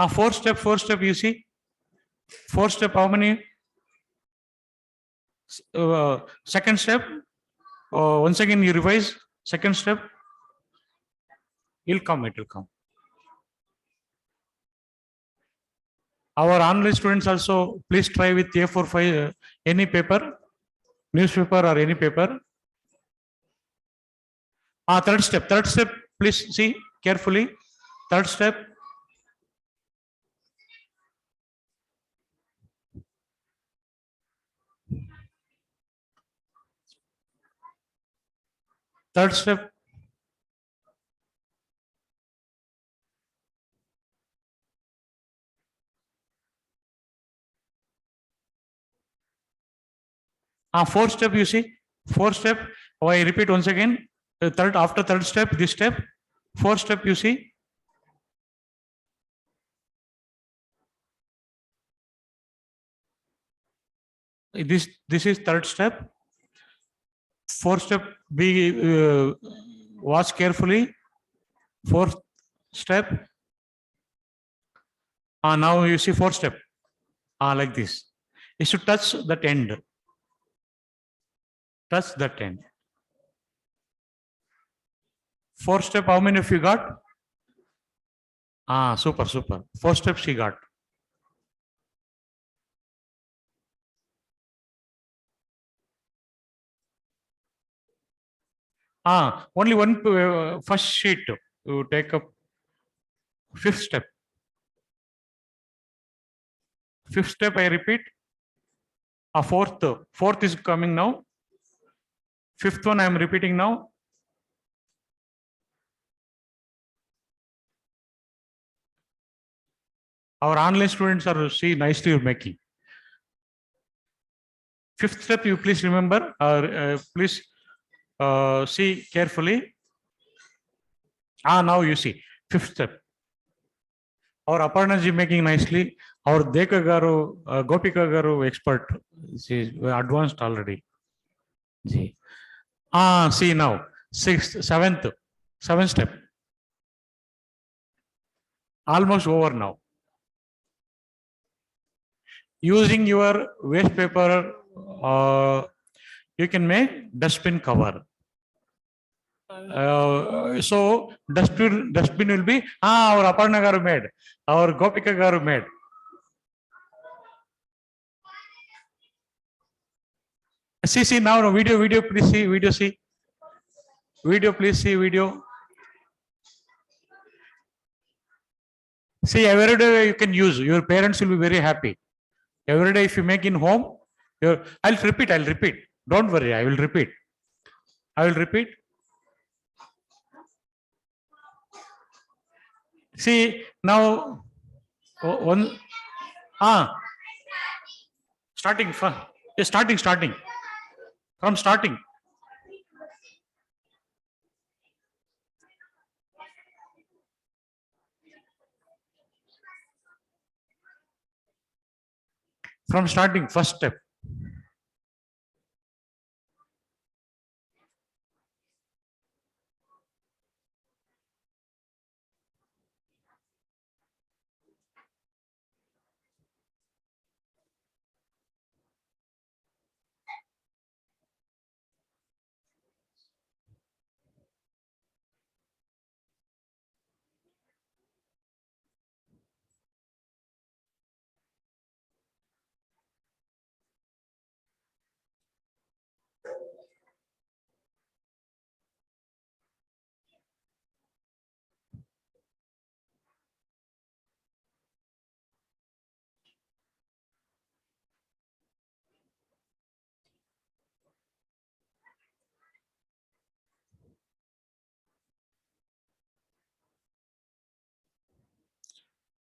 Fourth step, you see. Fourth step, how many? Second step. Once again, you revise. Second step. It will come. Our online students also, please try with A4 5, any paper, newspaper or any paper. Third step, please see carefully. Third step. Third step. Fourth step, you see. Fourth step. I repeat once again. After third step, this step. Fourth step, you see. This is third step. Fourth step, watch carefully. Fourth step. Now you see fourth step. Like this. You should touch that end. Touch that end. Fourth step, how many of you got? Super, super. Fourth step she got. Only one first sheet. You take up fifth step. Fifth step, I repeat. Fourth is coming now. Fifth one I am repeating now. Our online students are see nicely you're making. Fifth step, you please remember, please see carefully. Now you see fifth step. Our Aparna ji making nicely. Our Deka Garu, Gopika Garu expert. She is advanced already. See now sixth, seventh step. Almost over now. Using your waste paper, you can make dustbin cover. So dustbin will be our Aparna Garu made, our Gopika Garu made. See now video please see video please see video. See, every day you can use. Your parents will be very happy. Every day if you make in home, I'll repeat. Don't worry, I will repeat. See now one starting from starting from starting. From starting, first step.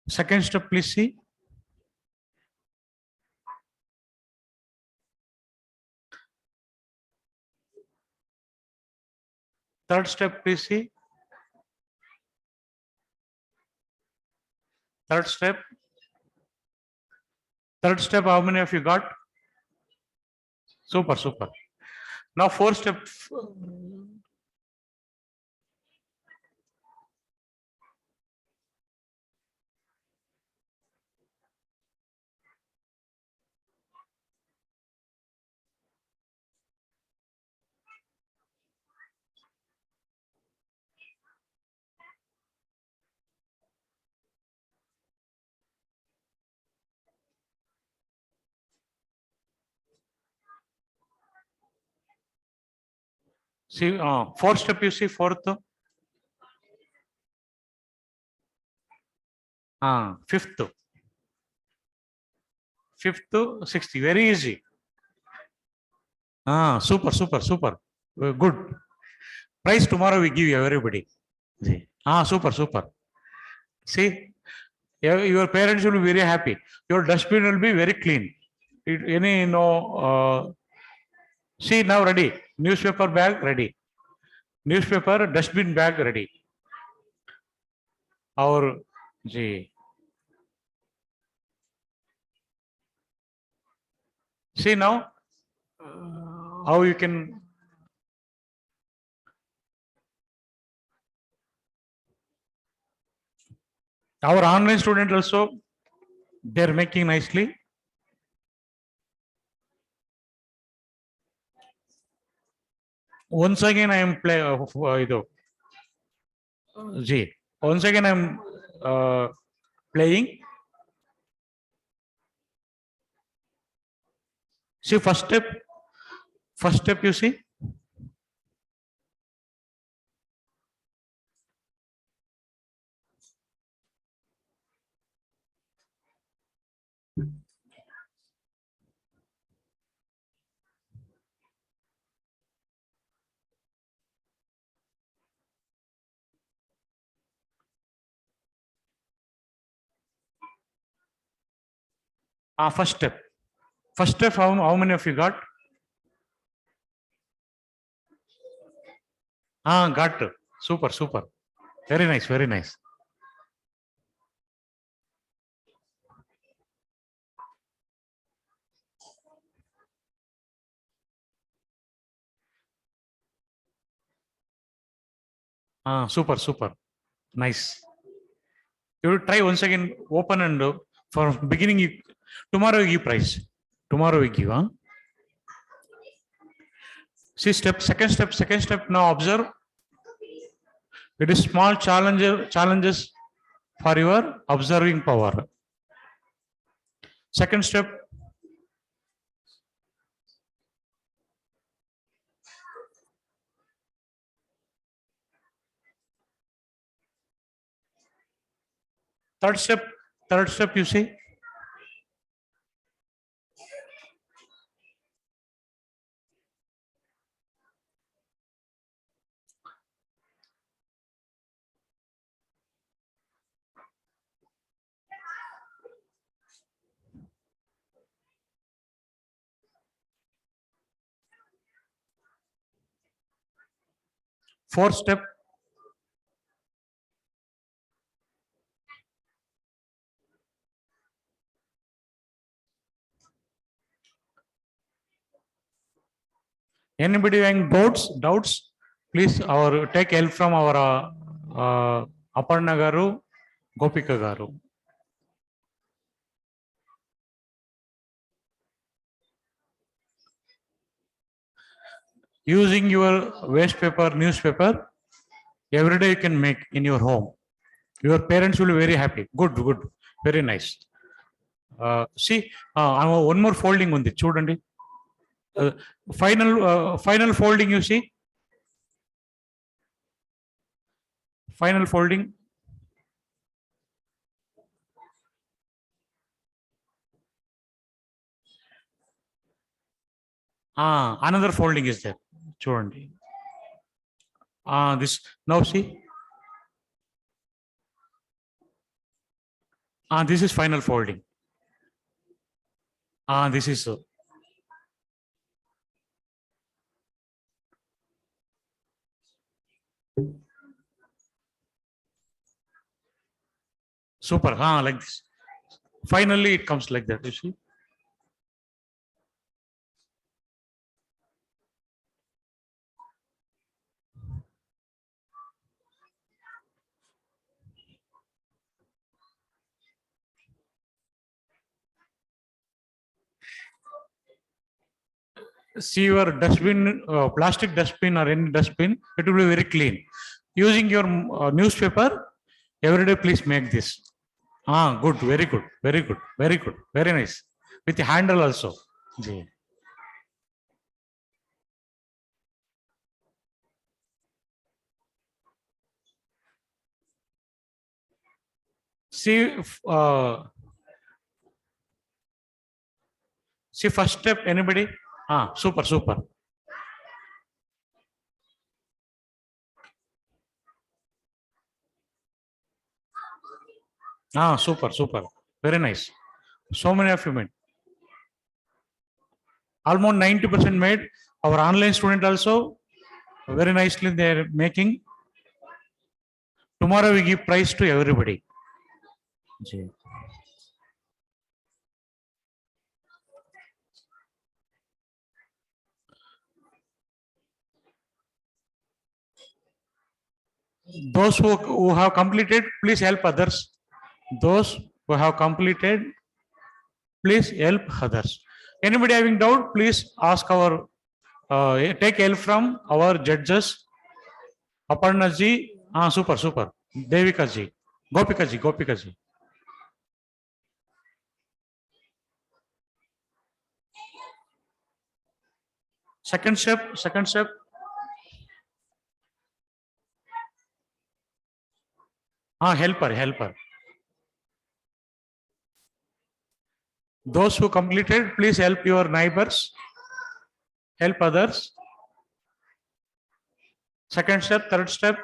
Second step, please see. Third step, please see. Third step, how many of you got? Super. Now fourth step. See, fourth step, you see fourth. Fifth, sixth, very easy. Super. Good. Prize tomorrow we give you everybody. See. Super. See, your parents will be very happy. Your dustbin will be very clean. See now ready. Newspaper bag ready. Newspaper dustbin bag ready. Our see now how you can. Our online student also They're making nicely. Once again, I am Once again, I am playing. See, first step, you see. First step. First step, how many of you got? Got. Super, super. Very nice, very nice. Super, super. Nice. You try once again, open and for beginning, tomorrow you give prize. Tomorrow we give. See, second step. Now observe. It is small challenges for your observing power. Second step. Third step, you see. Fourth step. Anybody having doubts, please take help from our Aparna Garu, Gopika Garu. Using your waste paper, newspaper, every day you can make in your home. Your parents will be very happy. Good, very nice. See, one more folding on the chudandi. Final folding, you see. Final folding. Another folding is there. Chudandi. This now see. This is final folding. This is super. Like this. Finally, it comes like that. You see. See your dustbin, plastic dustbin or any dustbin, it will be very clean. Using your newspaper, every day please make this. Good, very good, very nice. With the handle also. See, see first step, anybody? Super. Super. Very nice. So many of you made. Almost 90% made. Our online student also very nicely they are making. Tomorrow we give prize to everybody. Those who have completed, please help others. Those who have completed, please help others. Anybody having doubt, please ask our, take help from our judges. Aparna ji, super, super. Devika ji, Gopika ji, Gopika ji. Second step, second step. Helper, helper. Those who completed, please help your neighbors, help others. Second step, third step.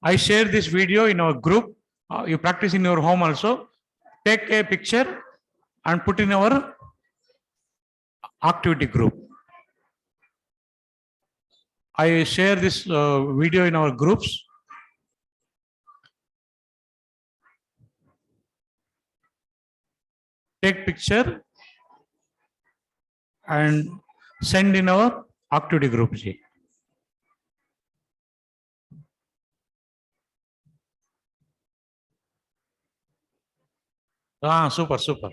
I share this video in our group. You practice in your home also. Take a picture and put in our activity group. I share this video in our groups. Take picture and send in our activity group. Super, super.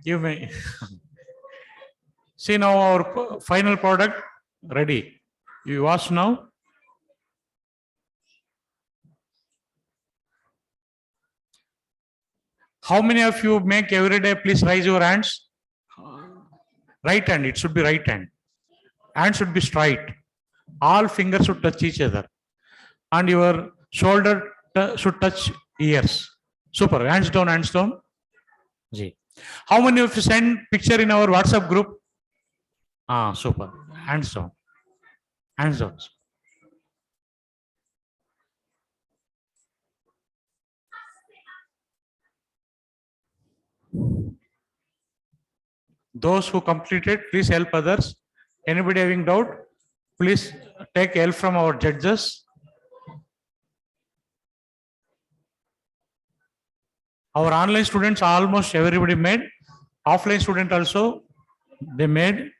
You may see now our final product ready. You watch now. How many of you make every day? Please raise your hands. Right hand, it should be right hand. Hand should be straight. All fingers should touch each other. And your shoulder should touch ears. Super. Hands down, hands down. How many of you send picture in our WhatsApp group? Super. Hands down. Hands down. Those who completed, please help others. Anybody having doubt, please take help from our judges. Our online students, almost everybody made. Offline student also, they made.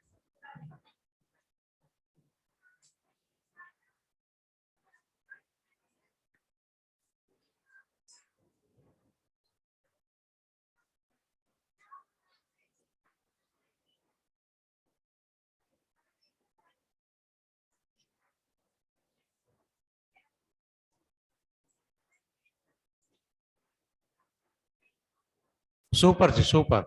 Super, super.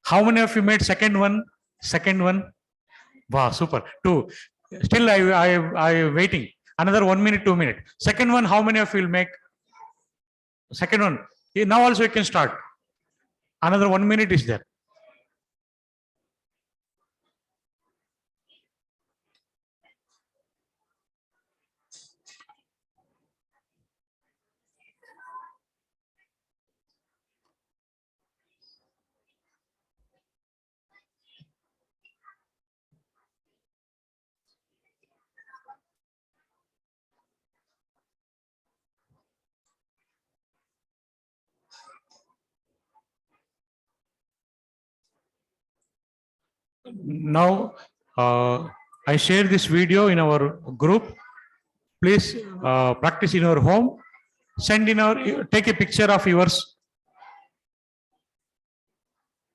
How many of you made second one? Second one? Wow, super. Two. Still I waiting. Another 1 minute, 2 minutes. Second one, how many of you will make? Second one. Now also you can start. Another 1 minute is there. Now, I share this video in our group. Please practice in your home. Send in our, take a picture of yours.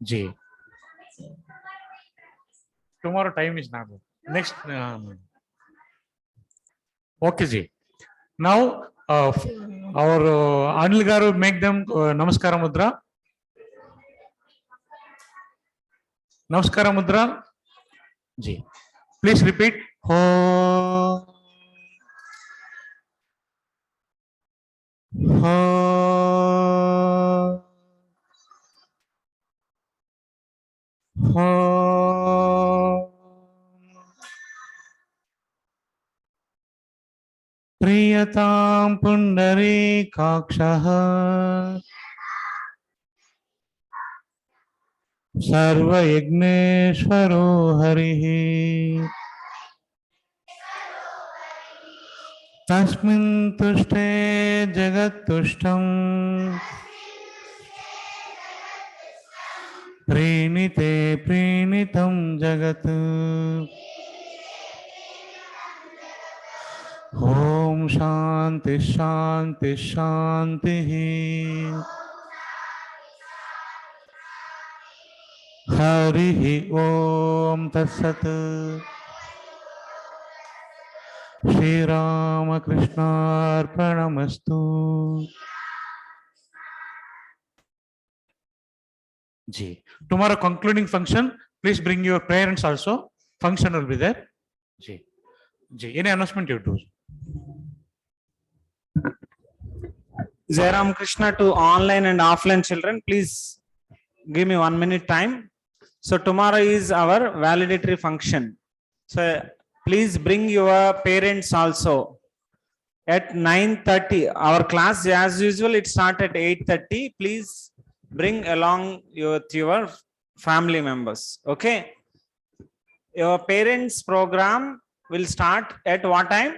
G. Tomorrow time is not good. Next. Okay, G. Now, our Anil Garu make them Namaskara Mudra. Namaskara Mudra. Ji. Please repeat. Ho. प्रीयतां पुण्डरीकाक्षः सर्वयज्ञेश्वरो हरिः तस्मिन् तुष्टे जगत्तुष्टम् प्रीणिते प्रीणितं जगत् ॐ शान्ति शान्ति शान्तिः हरिः ॐ तत्सत् श्रीरामकृष्णार्पणमस्तु जी tomorrow concluding function please bring your parents also function will be there ji any announcement you do
Jai Ramakrishna to online and offline children, please give me 1 minute time. So tomorrow is our validatory function. So please bring your parents also at 9:30. Our class as usual, it starts at 8:30. Please bring along your family members. Okay. Your parents program will start at what time?